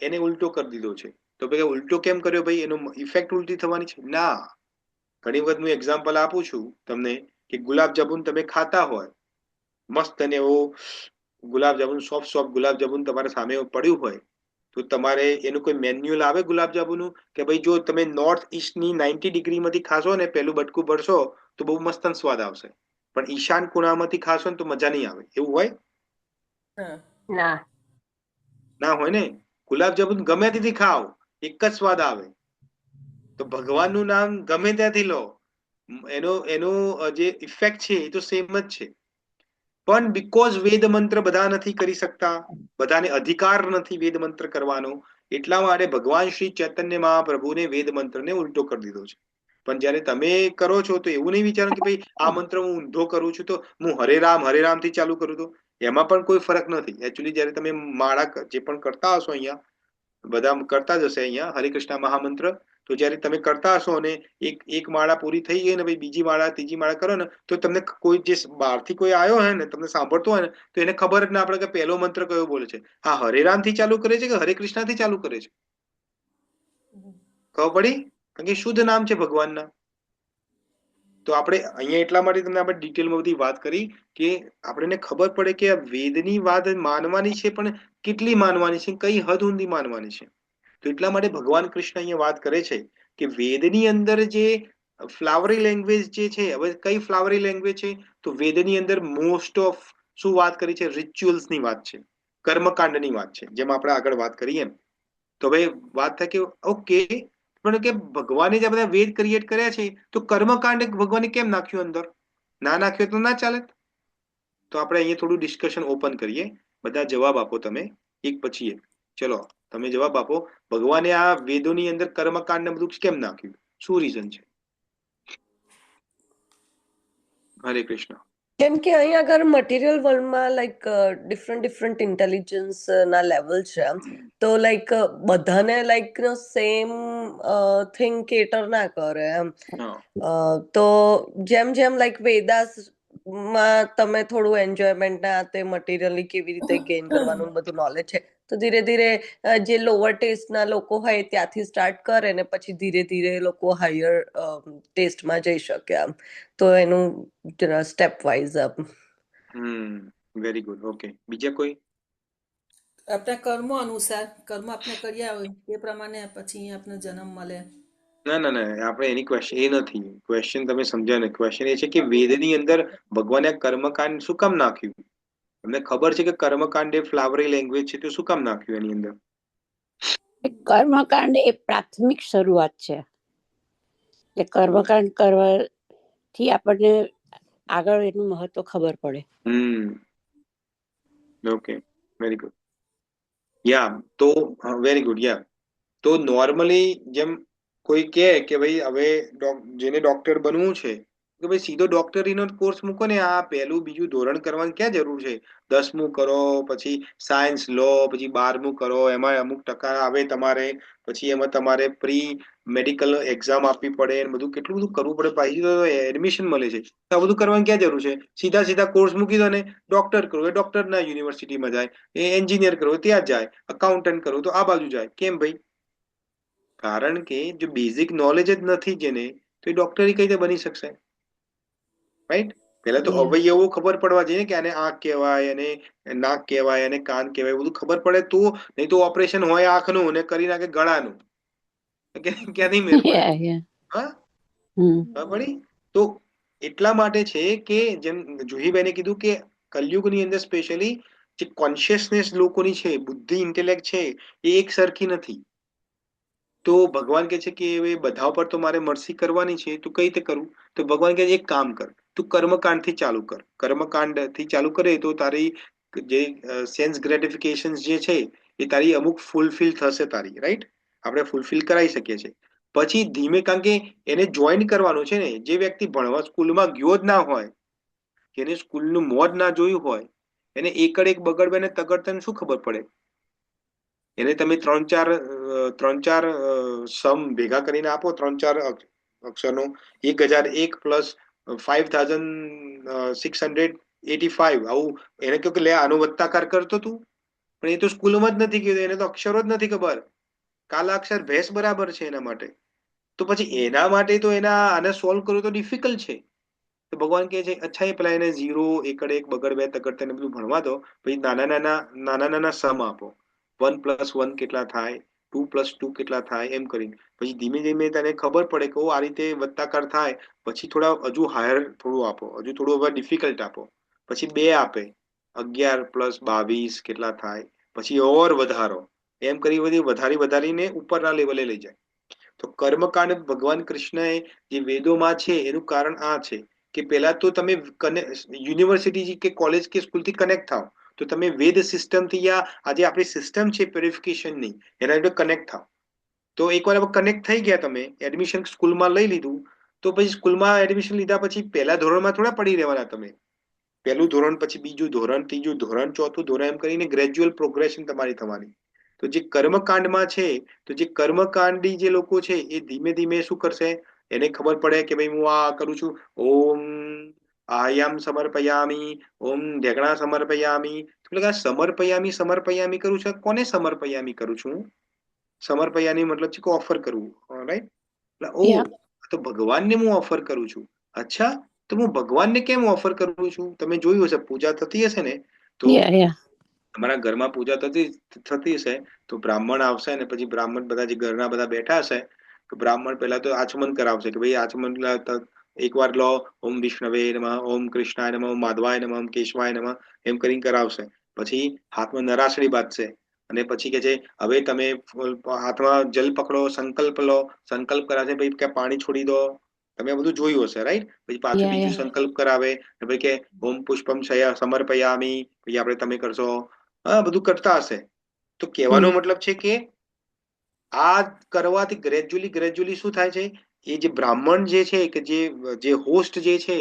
Speaker 1: એને ઉલટો કરી દીધો છે. તો ભાઈ ઉલટો કેમ કર્યો? ભાઈ એનો ઇફેક્ટ ઉલટી થવાની છે? ના. ઘણી વખત હું એક્ઝામ્પલ આપું છું તમને કે ગુલાબ જામુન તમે ખાતા હોય, મસ્ત અને એવો ગુલાબ જામુન, સોફ્ટ ગુલાબ જામુન તમારા સામે પડ્યું હોય, તો તમારે એનું કોઈ મેન્યુઅલ આવે ગુલાબ જામુનનું કે ભાઈ જો તમે નોર્થ ઈસ્ટની 90 ડિગ્રીમાંથી ખાશો ને પહેલું બટકું ભરશો તો બહુ મસ્ત સ્વાદ આવશે, પણ ઈશાન ખૂણામાંથી ખાશો ને તો મજા નહીં આવે? એવું હોય?
Speaker 2: ના.
Speaker 1: ના હોય ને. ગુલાબ જામુન ગમે ત્યાંથી ખાઓ એક જ સ્વાદ આવે. તો ભગવાનનું નામ ગમે ત્યાંથી લો, એનો એનો જે ઇફેક્ટ છે એ તો સેમ જ છે. પણ બીકોઝ વેદ મંત્ર બધા નથી કરી શકતા, બધાને અધિકાર નથી વેદ મંત્ર કરવાનો, એટલા માટે ભગવાન શ્રી ચૈતન્ય મહાપ્રભુને વેદ મંત્રને ઉલટો કરી દીધો છે. પણ જયારે તમે કરો છો તો એવું નહીં વિચારો કે ભાઈ આ મંત્ર હું ઊંધો કરું છું તો હું હરે રામ થી ચાલુ કરું, તો એમાં પણ કોઈ ફરક નથી. એકચ્યુઅલી જયારે તમે માળા જે પણ કરતા હશો, અહીંયા બધા કરતા જ હશે અહીંયા હરે કૃષ્ણ મહામંત્ર, તો જયારે તમે કરતા હશો અને એક માળા પૂરી થઈ ગઈ ને ભાઈ બીજી માળા ત્રીજી માળા કરો ને, તો તમને કોઈ જે બહારથી કોઈ આવ્યો હોય ને તમને સાંભળતો હોય ને તો એને ખબર જ ના પડે કે પહેલો મંત્ર કયો બોલે છે, હા હરે રામ થી ચાલુ કરે છે કે હરે કૃષ્ણ થી ચાલુ કરે છે. ખબર પડી? કારણ કે શુદ્ધ નામ છે ભગવાનના. તો આપણે અહીંયા એટલા માટે તમને આપણે ડિટેલમાં બધી વાત કરી કે આપણને ખબર પડે કે આ વેદની વાત માનવાની છે, પણ કેટલી માનવાની છે, કઈ હદ ઊંધી માનવાની છે. તો એટલા માટે ભગવાન કૃષ્ણ અહીંયા વાત કરે છે કે વેદની અંદર જે ફ્લાવરી લેંગ્વેજ જે છે, હવે કઈ ફ્લાવરી લેંગ્વેજ છે, તો વેદની અંદર મોસ્ટ ઓફ શું વાત કરી છે, રિચ્યુઅલ્સ ની વાત છે, કર્મકાંડની વાત છે, જેમ આપણે આગળ વાત કરીએ એમ. તો હવે વાત થાય કે ઓકે, પણ કે ભગવાને જે બધા વેદ ક્રિએટ કર્યા છે તો કર્મકાંડ ભગવાને કેમ નાખ્યું અંદર? ના નાખ્યું તો ના ચાલે. તો આપણે અહીંયા થોડું ડિસ્કશન ઓપન કરીએ. બધા જવાબ આપો તમે એક પછી એક. ચલો તમે જવાબ આપો. ભગવાને આ વેદોની અંદર કર્મકાંડ ને બધું કેમ નાખ્યું? શું રીઝન છે? હરે કૃષ્ણ.
Speaker 4: કેમ કે અહીંયા આગળ મટીરિયલ વર્લ્ડમાં લાઈક ડિફરન્ટ ઇન્ટેલિજન્સ ના લેવલ છે, તો લાઈક બધાને લાઈક સેમ થિંગ કેટર ના કરે એમ. તો જેમ જેમ લાઈક વેદાસ માં તમે થોડું એન્જોયમેન્ટ ના તે મટીરિયલી કેવી રીતે ગેઇન કરવાનું બધું નોલેજ છે, તો ધીરે ધીરે જે લોઅર ટેસ્ટના લોકો હોય ત્યાંથી સ્ટાર્ટ કરે ને પછી ધીરે ધીરે લોકો હાયર ટેસ્ટમાં જઈ શકે આમ. તો એનું step wise up.
Speaker 1: Very good. Okay, બીજા કોઈ?
Speaker 7: આપણા કર્મો અનુસાર કર્મ આપણે કર્યા હોય એ પ્રમાણે પછી આપણે જન્મ મળે.
Speaker 1: ના ના ના, આપણે એની ક્વેશ્ચન એ નથી. ક્વેશ્ચન તમે સમજ્યા ને? ક્વેશ્ચન એ છે કે વેદની અંદર ભગવાને કર્મકાંડ શું કામ નાખ્યું? તમને ખબર છે કે કર્મકાંડ એ ફ્લાવરી લેંગ્વેજ છે, તો શું કામ નાખ્યું એની અંદર?
Speaker 8: કર્મકાંડ એ પ્રાથમિક શરૂઆત છે. એટલે કર્મકાંડ કરવાથી આપણને આગળ એનું મહત્વ ખબર પડે.
Speaker 1: Okay, very good. યા તો વેરી ગુડ. યા તો નોર્મલી જેમ કોઈ કહે કે ભાઈ હવે જેને ડોક્ટર બનવું છે કે ભાઈ સીધો ડોક્ટરીનો કોર્સ મૂકો ને, આ પહેલું બીજું ધોરણ કરવાની ક્યાં જરૂર છે? 10મું કરો, પછી સાયન્સ લો, પછી 12મું કરો, એમાં અમુક ટકા આવે તમારે, પછી એમાં તમારે પ્રી મેડિકલ એક્ઝામ આપવી પડે, બધું કેટલું બધું કરવું પડે, પછી તો એડમિશન મળે છે. આ બધું કરવાની ક્યાં જરૂર છે? સીધા સીધા કોર્સ મૂકી દો ને, ડોક્ટર કરવું એ ડોક્ટરના યુનિવર્સિટીમાં જાય, એ એન્જિનિયર કરવું ત્યાં જાય, અકાઉન્ટન્ટ કરવું તો આ બાજુ જાય. કેમ ભાઈ? કારણ કે જો બેઝિક નોલેજ જ નથી જેને, તો એ ડોક્ટરી કઈ રીતે બની શકશે? રાઈટ? પેલા તો અવયવો ખબર પડવા જોઈએ કે આને આંખ કહેવાય, અને નાક કહેવાય, અને કાન કહેવાય, બધું ખબર પડે તો. નહીં તો ઓપરેશન હોય આંખનું ને કરી નાખે ગળાનું, ક્યાંથી મેળ પડે? હા, ખબર પડી? તો એટલા માટે છે કે જેમ જુહીબેને કીધું કે કલયુગની અંદર સ્પેશિયલી જે કોન્શિયસનેસ લોકોની છે, બુદ્ધિ ઇન્ટેલેક્ટ છે, એ એક સરખી નથી. તો ભગવાન કહે છે કે હવે બધા પર તો મારે મરસી કરવાની છે, તું કઈ રીતે કરું? તો ભગવાન કહે છે એક કામ કર, તું કર્મકાંડ થી ચાલુ કર. કર્મકાંડ થી ચાલુ કરે તો તારી જે સેન્સ ગ્રેટિફિકેશન જે છે એ તારી અમુક ફૂલફિલ થશે તારી, રાઈટ? આપણે ફૂલફિલ કરાવી શકીએ છીએ. પછી ધીમે, કારણ કે એને જોઈન કરવાનું છે ને, જે વ્યક્તિ ભણવા સ્કૂલમાં ગયો જ ના હોય, જેને સ્કૂલનું મોજ ના જોયું હોય, એને એકડ એક બગડ બે ને તગડ તને શું ખબર પડે? એને તમે ત્રણ ચાર સમ ભેગા કરીને આપો, 3-4 અક્ષરનો, 1001 પ્લસ 5685, આવું એને કહ્યું કે લે આનો વત્તાકાર કરતો તું, પણ એ તો સ્કૂલમાં જ નથી ગયો, એને તો અક્ષરો જ નથી ખબર. કાલા અક્ષર ભેંસ બરાબર છે એના માટે. તો પછી એના માટે તો આને સોલ્વ કરવું તો ડિફિકલ્ટ છે. તો ભગવાન કહે છે અચ્છા, એ પેલા એને 0, એકડ એક બગડ બે તગડ તેને બધું ભણવા દો, પછી નાના સમ આપો. 1 + 1 કેટલા થાય, 2 + 2 કેટલા થાય, એમ કરીને પછી ધીમે ધીમે તને ખબર પડે કે આ રીતે વત્તાકાર થાય. પછી થોડા હજુ હાયર થોડું આપો, હજુ થોડું હવે ડિફિકલ્ટ આપો, પછી 2 આપે, 11 + 22 કેટલા થાય, પછી ઓર વધારો, એમ કરી બધી વધારીને ઉપરના લેવલે લઈ જાય. તો કર્મકાંડ ભગવાન કૃષ્ણએ જે વેદોમાં છે એનું કારણ આ છે કે પહેલા તો તમે યુનિવર્સિટી કે કોલેજ કે સ્કૂલથી કનેક્ટ થાવ, તો તમે વેદ સિસ્ટમથી યા આજે આપણી સિસ્ટમ છે પ્યુરિફિકેશનની એના જોડે કનેક્ટ થાવ. તો એકવાર કનેક્ટ થઈ ગયા, તમે એડમિશન સ્કૂલમાં લઈ લીધું, તો પછી સ્કૂલમાં એડમિશન લીધા પછી પહેલા ધોરણમાં થોડા પડી રહેવાના તમે. પહેલું ધોરણ, પછી બીજું ધોરણ, ત્રીજું ધોરણ, ચોથું ધોરણ, એમ કરીને ગ્રેજ્યુઅલ પ્રોગ્રેશન તમારી થવાની. તો જે કર્મકાંડમાં છે, તો જે કર્મકાંડી જે લોકો છે એ ધીમે ધીમે શું કરશે, એને ખબર પડે કે ભાઈ હું આ કરું છું, ઓમ આયામ સમર્પયામી, ઓમ ઢેગણા સમર્પયામી. એટલે સમર્પયામી સમર્પયામી કરું છું, કોને સમર્પયામી કરું છું? સમર્પયાની મતલબ છે કે ઓફર કરવું, રાઈટ? એટલે ઓ,
Speaker 8: યા
Speaker 1: તો ભગવાનને હું ઓફર કરું છું. અચ્છા, તો હું ભગવાનને કેમ ઓફર કરું છું? તમે જોયું હશે, પૂજા થતી હશે ને, તો
Speaker 8: યા યા
Speaker 1: તમારા ઘરમાં પૂજા થતી હશે, તો બ્રાહ્મણ આવશે ને પછી બ્રાહ્મણ બધા જે ઘરના બધા બેઠા હશે, તો બ્રાહ્મણ પહેલા તો આચમન કરાવશે કે ભાઈ આચમન એકવાર લો, ઓમ વિષ્ણવે નમઃ, ઓમ કૃષ્ણાય નમઃ, ઓમ માધવાય નમઃ, ઓમ કેશવાય નમઃ, એમ કરીને કરાવશે. પછી હાથમાં નરાસડી બાંધશે અને પછી કે છે હવે તમે હાથમાં જલ પકડો, સંકલ્પ લો. સંકલ્પ કરાશે ભાઈ કે પાણી છોડી દો. તમે આ બધું જોયું હશે, રાઈટ? પછી પાછું
Speaker 8: યા
Speaker 1: બીજું
Speaker 8: યા
Speaker 1: સંકલ્પ કરાવે ભાઈ કે ઓમ પુષ્પમ સમર્પયામી, પછી આપણે તમે કરશો. હા, બધું કરતા હશે. તો કહેવાનો મતલબ છે કે આ કરવાથી ગ્રેજ્યુઅલી શું થાય છે, એ જે બ્રાહ્મણ જે છે કે જે હોસ્ટ જે છે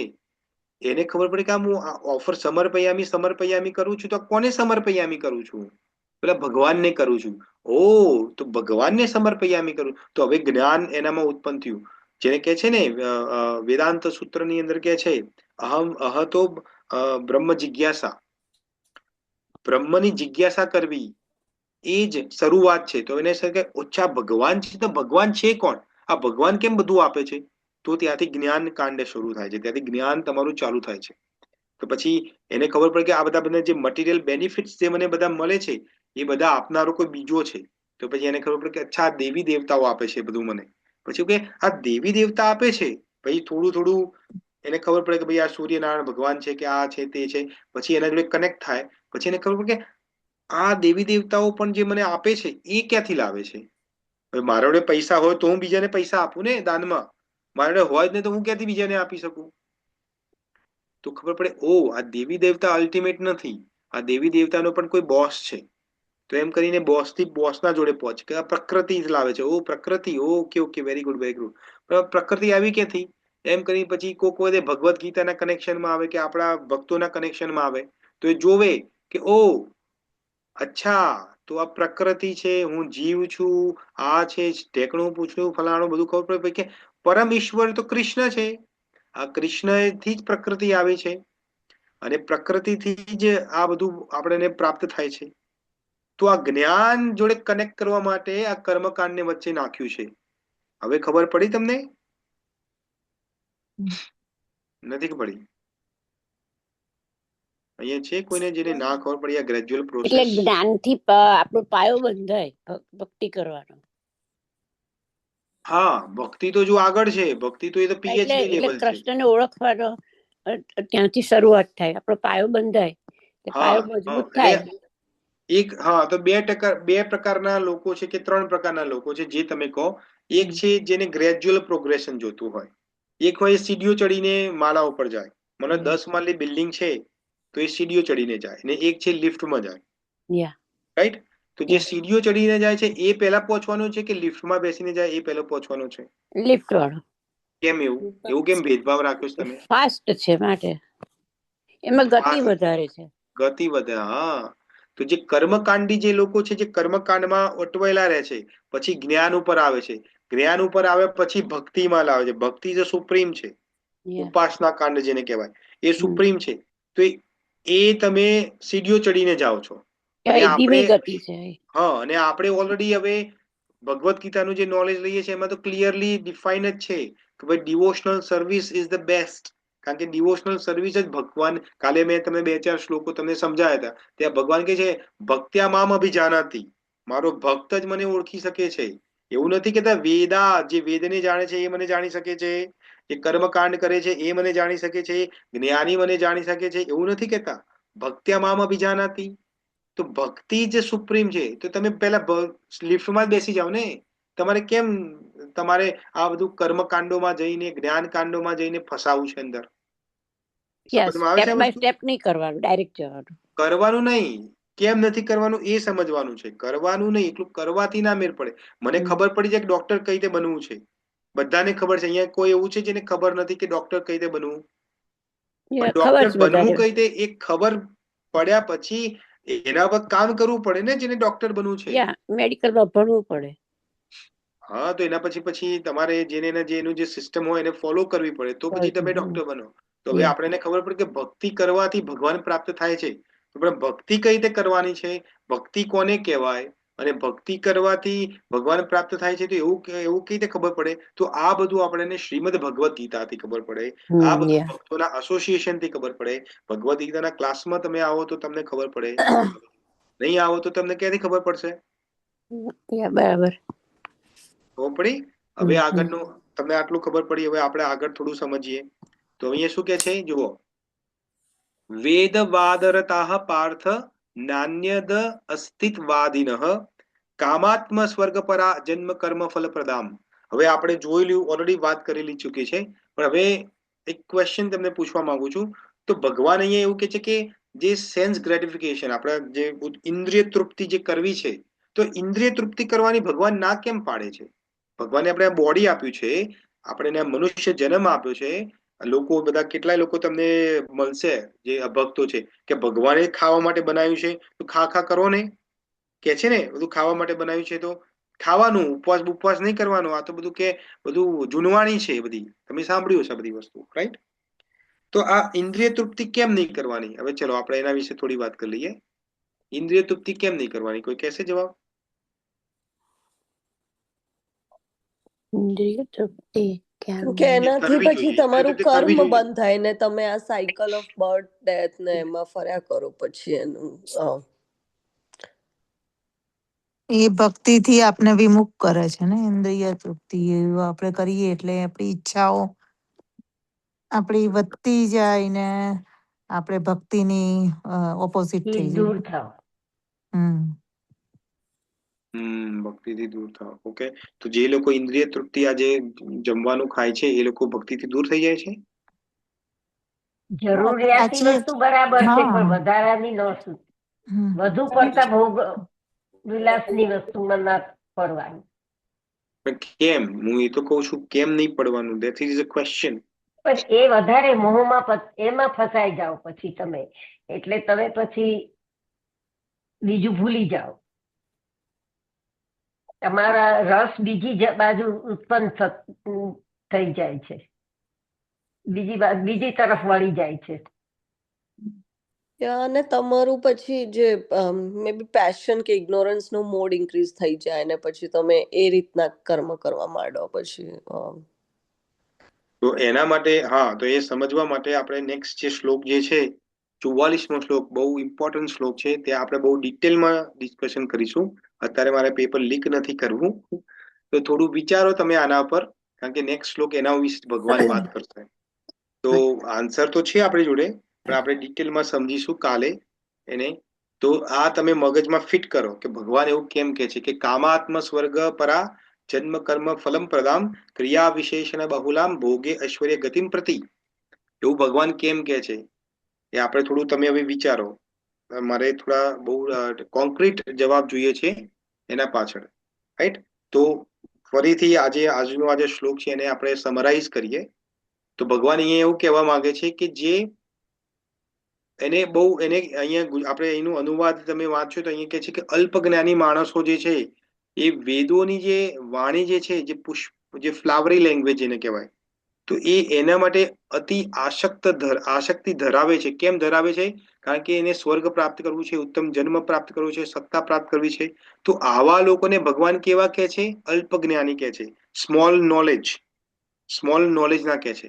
Speaker 1: એને ખબર પડે કે હું ઓફર સમર્પયામી કરું છું, તો કોને સમર્પયામી કરું છું? પેલા ભગવાનને કરું છું. ઓ, તો ભગવાનને સમર્પયામી કરું, તો હવે જ્ઞાન એનામાં ઉત્પન્ન થયું. જેને કે છે ને વેદાંત સૂત્રની અંદર કે છે અહતો બ્રહ્મ જિજ્ઞાસા, બ્રહ્મની જિજ્ઞાસા કરવી એ જ શરૂઆત છે. તો એને કે ઓછા ભગવાન છે, તો ભગવાન છે કોણ? આ ભગવાન કેમ બધું આપે છે? તો ત્યાંથી જ્ઞાન કાંડ શરૂ થાય છે, ત્યાંથી જ્ઞાન તમારું ચાલુ થાય છે. તો પછી એને ખબર પડે કે આ બધા જે મટીરિયલ બેનિફિટ્સ જે મને બધા મળે છે એ બધા આપનારો કોઈ બીજો છે. તો પછી એને ખબર પડે કે અચ્છા, આ દેવી દેવતાઓ આપે છે બધું મને. પછી કે આ દેવી દેવતા આપે છે, પછી થોડું થોડું એને ખબર પડે કે ભાઈ આ સૂર્યનારાયણ ભગવાન છે કે આ છે તે છે. પછી એના જોડે કનેક્ટ થાય, પછી એને ખબર પડે કે આ દેવી દેવતાઓ પણ જે મને આપે છે એ ક્યાંથી લાવે છે? મારા જોડે પૈસા હોય તો હું બીજાને પૈસા આપું ને દાનમાં. મારા જોડે હોય જ નહીં તો હું ક્યાંથી બીજાને આપી શકું? તો ખબર પડે ઓ, આ દેવી દેવતા અલ્ટિમેટ નથી, આ દેવી દેવતાનો પણ કોઈ બોસ છે. તો એમ કરીને બોસથી બોસના જોડે પહોંચે કે આ પ્રકૃતિ લાવે છે. ઓ પ્રકૃતિ, okay okay, very good very good. પ્રકૃતિ આવી ક્યાંથી? એમ કરીને પછી કોક વખતે ભગવદ્ ગીતાના કનેક્શનમાં આવે કે આપણા ભક્તોના કનેક્શનમાં આવે, તો એ જોવે કે ઓ અચ્છા, તો આ પ્રકૃતિ છે, હું જીવ છું, આ છે ઢેકણું પૂછડું ફલાણું બધું ખબર પડે કે પરમ ઈશ્વર તો કૃષ્ણ છે. આ કૃષ્ણથી જ પ્રકૃતિ આવી છે અને પ્રકૃતિથી જ આ બધું આપણને પ્રાપ્ત થાય છે. તો આ જ્ઞાન જોડે કનેક્ટ કરવા માટે આ કર્મકાંડને વચ્ચે નાખ્યું છે. હવે ખબર પડી તમને? નથી પડી? અહીંયા છે કોઈને જેને ના ખબર પડી આ ગ્રેજ્યુઅલ
Speaker 8: એટલે
Speaker 1: પ્રોસેસ?
Speaker 8: જ્ઞાનથી આપણો પાયો બંધાય ભક્તિ કરવાનો.
Speaker 1: હા, ભક્તિ તો જો આગળ છે, ભક્તિ તો એ તો
Speaker 8: એટલે
Speaker 1: પીએચડી
Speaker 8: એટલે
Speaker 1: લેવલ છે.
Speaker 8: કૃષ્ણને ઓળખવાનો ત્યાંથી શરૂઆત થાય, આપણો પાયો બંધાય, પાયો મજબૂત થાય.
Speaker 1: તો બે પ્રકારના લોકો છે કે 3 પ્રકારના લોકો છે જે તમે કહો. એક છે જેને ગ્રેજ્યુઅલ પ્રોગ્રેશન જોતું હોય, એક હોય સીડીઓ ચડીને માળા ઉપર જાય. મને 10 માળની બિલ્ડિંગ છે તો એ સીડીઓ ચડીને જાય, અને એક છે લિફ્ટમાં જાય, રાઈટ? તો જે સીડીઓ ચડીને જાય છે એ પહેલા પહોંચવાનું છે કે લિફ્ટમાં બેસીને જાય એ પહેલા પહોંચવાનું છે?
Speaker 8: લિફ્ટ વાળો.
Speaker 1: કેમ એવું કેમ ભેદભાવ રાખ્યો છે તમે?
Speaker 8: ફાસ્ટ છે માટે એમાં ગતિ વધારે છે.
Speaker 1: ગતિ વધે, હા. તો જે કર્મકાંડી જે લોકો છે, જે કર્મકાંડમાં અટવાયેલા રહે છે, પછી જ્ઞાન ઉપર આવે છે, જ્ઞાન ઉપર આવે પછી ભક્તિમાં લાવે છે. ભક્તિ જે સુપ્રીમ છે, ઉપાસના કાંડ જેને કહેવાય, એ સુપ્રીમ છે. તો એ તમે સીડીઓ ચડીને જાઓ છો. અને આપણે અને આપણે ઓલરેડી હવે ભગવદ્ ગીતાનું જે નોલેજ લઈએ છીએ એમાં તો ક્લિયરલી ડિફાઇન જ છે કે ભાઈ ડિવોશનલ સર્વિસ ઇઝ ધ બેસ્ટ. કારણ કે ડિવોશનલ સર્વિસ જ ભગવાન, કાલે મેં તમને 2-4 શ્લોકો તમને સમજાયા હતા, ત્યાં ભગવાન કે છે ભક્ત્યા મામ અભિજાનાતિ, મારો ભક્ત જ મને ઓળખી શકે છે. એવું નથી કેતા વેદા, જે વેદને જાણે છે એ મને જાણી શકે છે, જે કર્મકાંડ કરે છે એ મને જાણી શકે છે, જ્ઞાની મને જાણી શકે છે, એવું નથી કેતા. ભક્ત્યા મામ અભિજાનાતિ, તો ભક્તિ જે સુપ્રીમ છે. તો તમે પહેલા લિફ્ટમાં જ બેસી જાઓ ને, તમારે કેમ તમારે આ બધું કર્મકાંડોમાં જઈને જ્ઞાન કાંડોમાં જઈને ફસાવું છે અંદર? સમજમાં આવે છે
Speaker 8: સ્ટેપ
Speaker 1: આ
Speaker 8: બાય
Speaker 1: વસ્તુ?
Speaker 8: સ્ટેપ નહીં કરવાનું, ડાયરેક્ટ જવાનું.
Speaker 1: કરવાનું નહીં, કેમ નથી કરવાનું એ સમજવાનું છે. કરવાનું નહીં, એટલું કરવાથી ના મેળ પડે. મને ખબર પડી જાય કે ડોક્ટર કઈ રીતે બનવું છે, બધાને ખબર છે. અહીંયા કોઈ એવું છે જેને ખબર નથી કે ડોક્ટર કઈ રીતે બનવું? પણ
Speaker 8: ખબર
Speaker 1: ડોક્ટર
Speaker 8: છે
Speaker 1: બનવું
Speaker 8: બધાને.
Speaker 1: કઈ રીતે એ ખબર પડ્યા પછી એના પર કામ કરવું પડે ને, જેને ડોક્ટર બનવું છે.
Speaker 8: મેડિકલમાં ભણવું પડે.
Speaker 1: હા, તો એના પછી તમારે જેનું જે સિસ્ટમ હોય એને ફોલો કરવી પડે, તો પછી તમે ડોક્ટર બનો. તો હવે આપણને ખબર પડે કે ભક્તિ કરવાથી ભગવાન પ્રાપ્ત થાય છે. તો પણ ભક્તિ કઈ રીતે કરવાની છે, ભક્તિ કોને કહેવાય, અને ભક્તિ કરવાથી ભગવાન પ્રાપ્ત થાય છે, તો એવું કઈ રીતે ખબર પડે? તો આ બધું આપણને શ્રીમદ ભગવદ ગીતાથી ખબર પડે. આ બધું ભક્તોના એસોસિએશન થી ખબર પડે. ભગવદ ગીતાના ક્લાસમાં તમે આવો તો તમને ખબર પડે, નહીં આવો તો તમને ક્યાંથી ખબર પડશે?
Speaker 8: બરાબર.
Speaker 1: ખબર પડી? હવે આગળનું તમને આટલું ખબર પડી. હવે આપણે આગળ થોડું સમજીએ. તો અહીંયા શું કે છે જુઓ, વેદવાદરતાઃ પાર્થ નાન્યદ અસ્તિત્વાદિનઃ કામાત્મ સ્વર્ગપરા જન્મ કર્મ ફલ પ્રદામ. હવે આપણે જોઈ લ્યું, ઓલરેડી વાત કરેલી ચૂકી છે, પણ હવે એક ક્વેશ્ચન તમને પૂછવા માંગુ છું. તો ભગવાન અહીંયા એવું કે છે કે જે સેન્સ ગ્રેટિફિકેશન, આપણે જે ઇન્દ્રિય તૃપ્તિ જે કરવી છે, તો ઇન્દ્રિય તૃપ્તિ કરવાની ભગવાન ના કેમ પાડે છે? ભગવાને આપણે બોડી આપ્યું છે, આપણે મનુષ્ય જન્મ આપ્યો છે. લોકો બધા કેટલાય લોકો તમને મળશે જે અભક્તો છે કે ભગવાને ખાવા માટે બનાવ્યું છે, તો ખા કરો ને, કે છે ને બધું ખાવા માટે બનાવ્યું છે તો ખાવાનું, ઉપવાસ નહીં કરવાનો. આ તો બધું કે બધું જૂનવાણી છે બધી, તમે સાંભળ્યું છે બધી વસ્તુ, રાઈટ? તો આ ઇન્દ્રિય તૃપ્તિ કેમ નહીં કરવાની? હવે ચલો આપણે એના વિશે થોડી વાત કરી લઈએ. ઇન્દ્રિય તૃપ્તિ કેમ નહીં કરવાની? કોઈ કહેશે જવાબ?
Speaker 4: કે એનાથી પછી તમારું કર્મ બંધ થાય ને તમે આ સાયકલ ઓફ બર્થ ડેથ ને એમાં ફર્યા કરો પછી એનું.
Speaker 6: એ ભક્તિથી આપને વિમુખ કરે છે ને, ઇન્દ્રિય તૃપ્તિ એવું આપણે કરીએ એટલે આપણી ઈચ્છાઓ આપણી વધતી જાય ને આપણે ભક્તિની ઓપોઝિટ થઈ
Speaker 2: દૂર
Speaker 6: જાય.
Speaker 2: થાવ.
Speaker 1: ભક્તિથી દૂર થાવ. ઓકે, તો જે લોકો ઇન્દ્રિય તૃપ્તિ આજે જમવાનું ખાય છે એ લોકો ભક્તિથી દૂર થઈ જાય છે?
Speaker 2: જરૂરિયાતી વસ્તુ બરાબર છે, પણ વધારાની ન વધુ પડતા ભોગ વિલાસની વસ્તુમાં ના પડવાનું.
Speaker 1: પણ કેમ? હું એ તો કહું છું, કેમ નહીં પડવાનું? That is a question.
Speaker 2: પણ એ વધારે મોહમાં એમાં ફસાઈ જાઓ પછી તમે, એટલે તમે પછી બીજું ભૂલી જાઓ. તમારા રસ બીજી બાજુ ઉત્પન્ન થઈ જાય છે, બીજી તરફ વળી જાય છે.
Speaker 4: અને તમારું પછી જે મે બી પેશન કે ઇગ્નોરન્સ નો મોડ ઇન્ક્રીઝ થઈ જાય ને પછી તમે એ રીતના કર્મ કરવા માંડો પછી.
Speaker 1: તો એના માટે તો એ સમજવા માટે આપણે નેક્સ્ટ જે શ્લોક જે છે 44મો શ્લોક બહુ ઇમ્પોર્ટન્ટ શ્લોક છે, ત્યાં આપણે બહુ ડિટેલમાં ડિસ્કશન કરીશું. અત્યારે મારે પેપર લીક નથી કરવું, તો થોડું વિચારો તમે આના પર, કારણ કે નેક્સ્ટ શ્લોક એના વિશે ભગવાન વાત કરશે. તો આન્સર તો છે આપણી જોડે, પણ આપણે ડિટેલમાં સમજીશું કાલે એને. તો આ તમે મગજમાં ફિટ કરો કે ભગવાન એવું કેમ કે છે કે કામાત્મ સ્વર્ગ પરા જન્મ કર્મ ફલમ પ્રદામ ક્રિયા વિશેષણ બહુલામ ભોગે ઐશ્વર્ય ગતિમ પ્રતિ. એવું ભગવાન કેમ કે છે એ આપણે થોડું તમે હવે વિચારો. મારે થોડા બહુ કોન્ક્રીટ જવાબ જોઈએ છે એના પાછળ, રાઈટ? તો ફરીથી આજનો આજે શ્લોક છે એને આપણે સમરાઈઝ કરીએ. તો ભગવાન અહીંયા એવું કહેવા માંગે છે કે જે એને અહીંયા આપણે એનું અનુવાદ તમે વાંચો તો અહીંયા કે છે કે અલ્પ જ્ઞાની માણસો જે છે એ વેદોની જે વાણી જે છે, જે ફ્લાવરી લેંગ્વેજ એને કહેવાય, તો એના માટે અતિ આસક્તિ ધરાવે છે. કેમ ધરાવે છે? કારણ કે એને સ્વર્ગ પ્રાપ્ત કરવું છે, ઉત્તમ જન્મ પ્રાપ્ત કરવું છે, સત્તા પ્રાપ્ત કરવી છે. તો આવા લોકોને ભગવાન કેવા કહે છે? અલ્પ જ્ઞાની કહે છે, સ્મોલ નોલેજ ના કહે છે.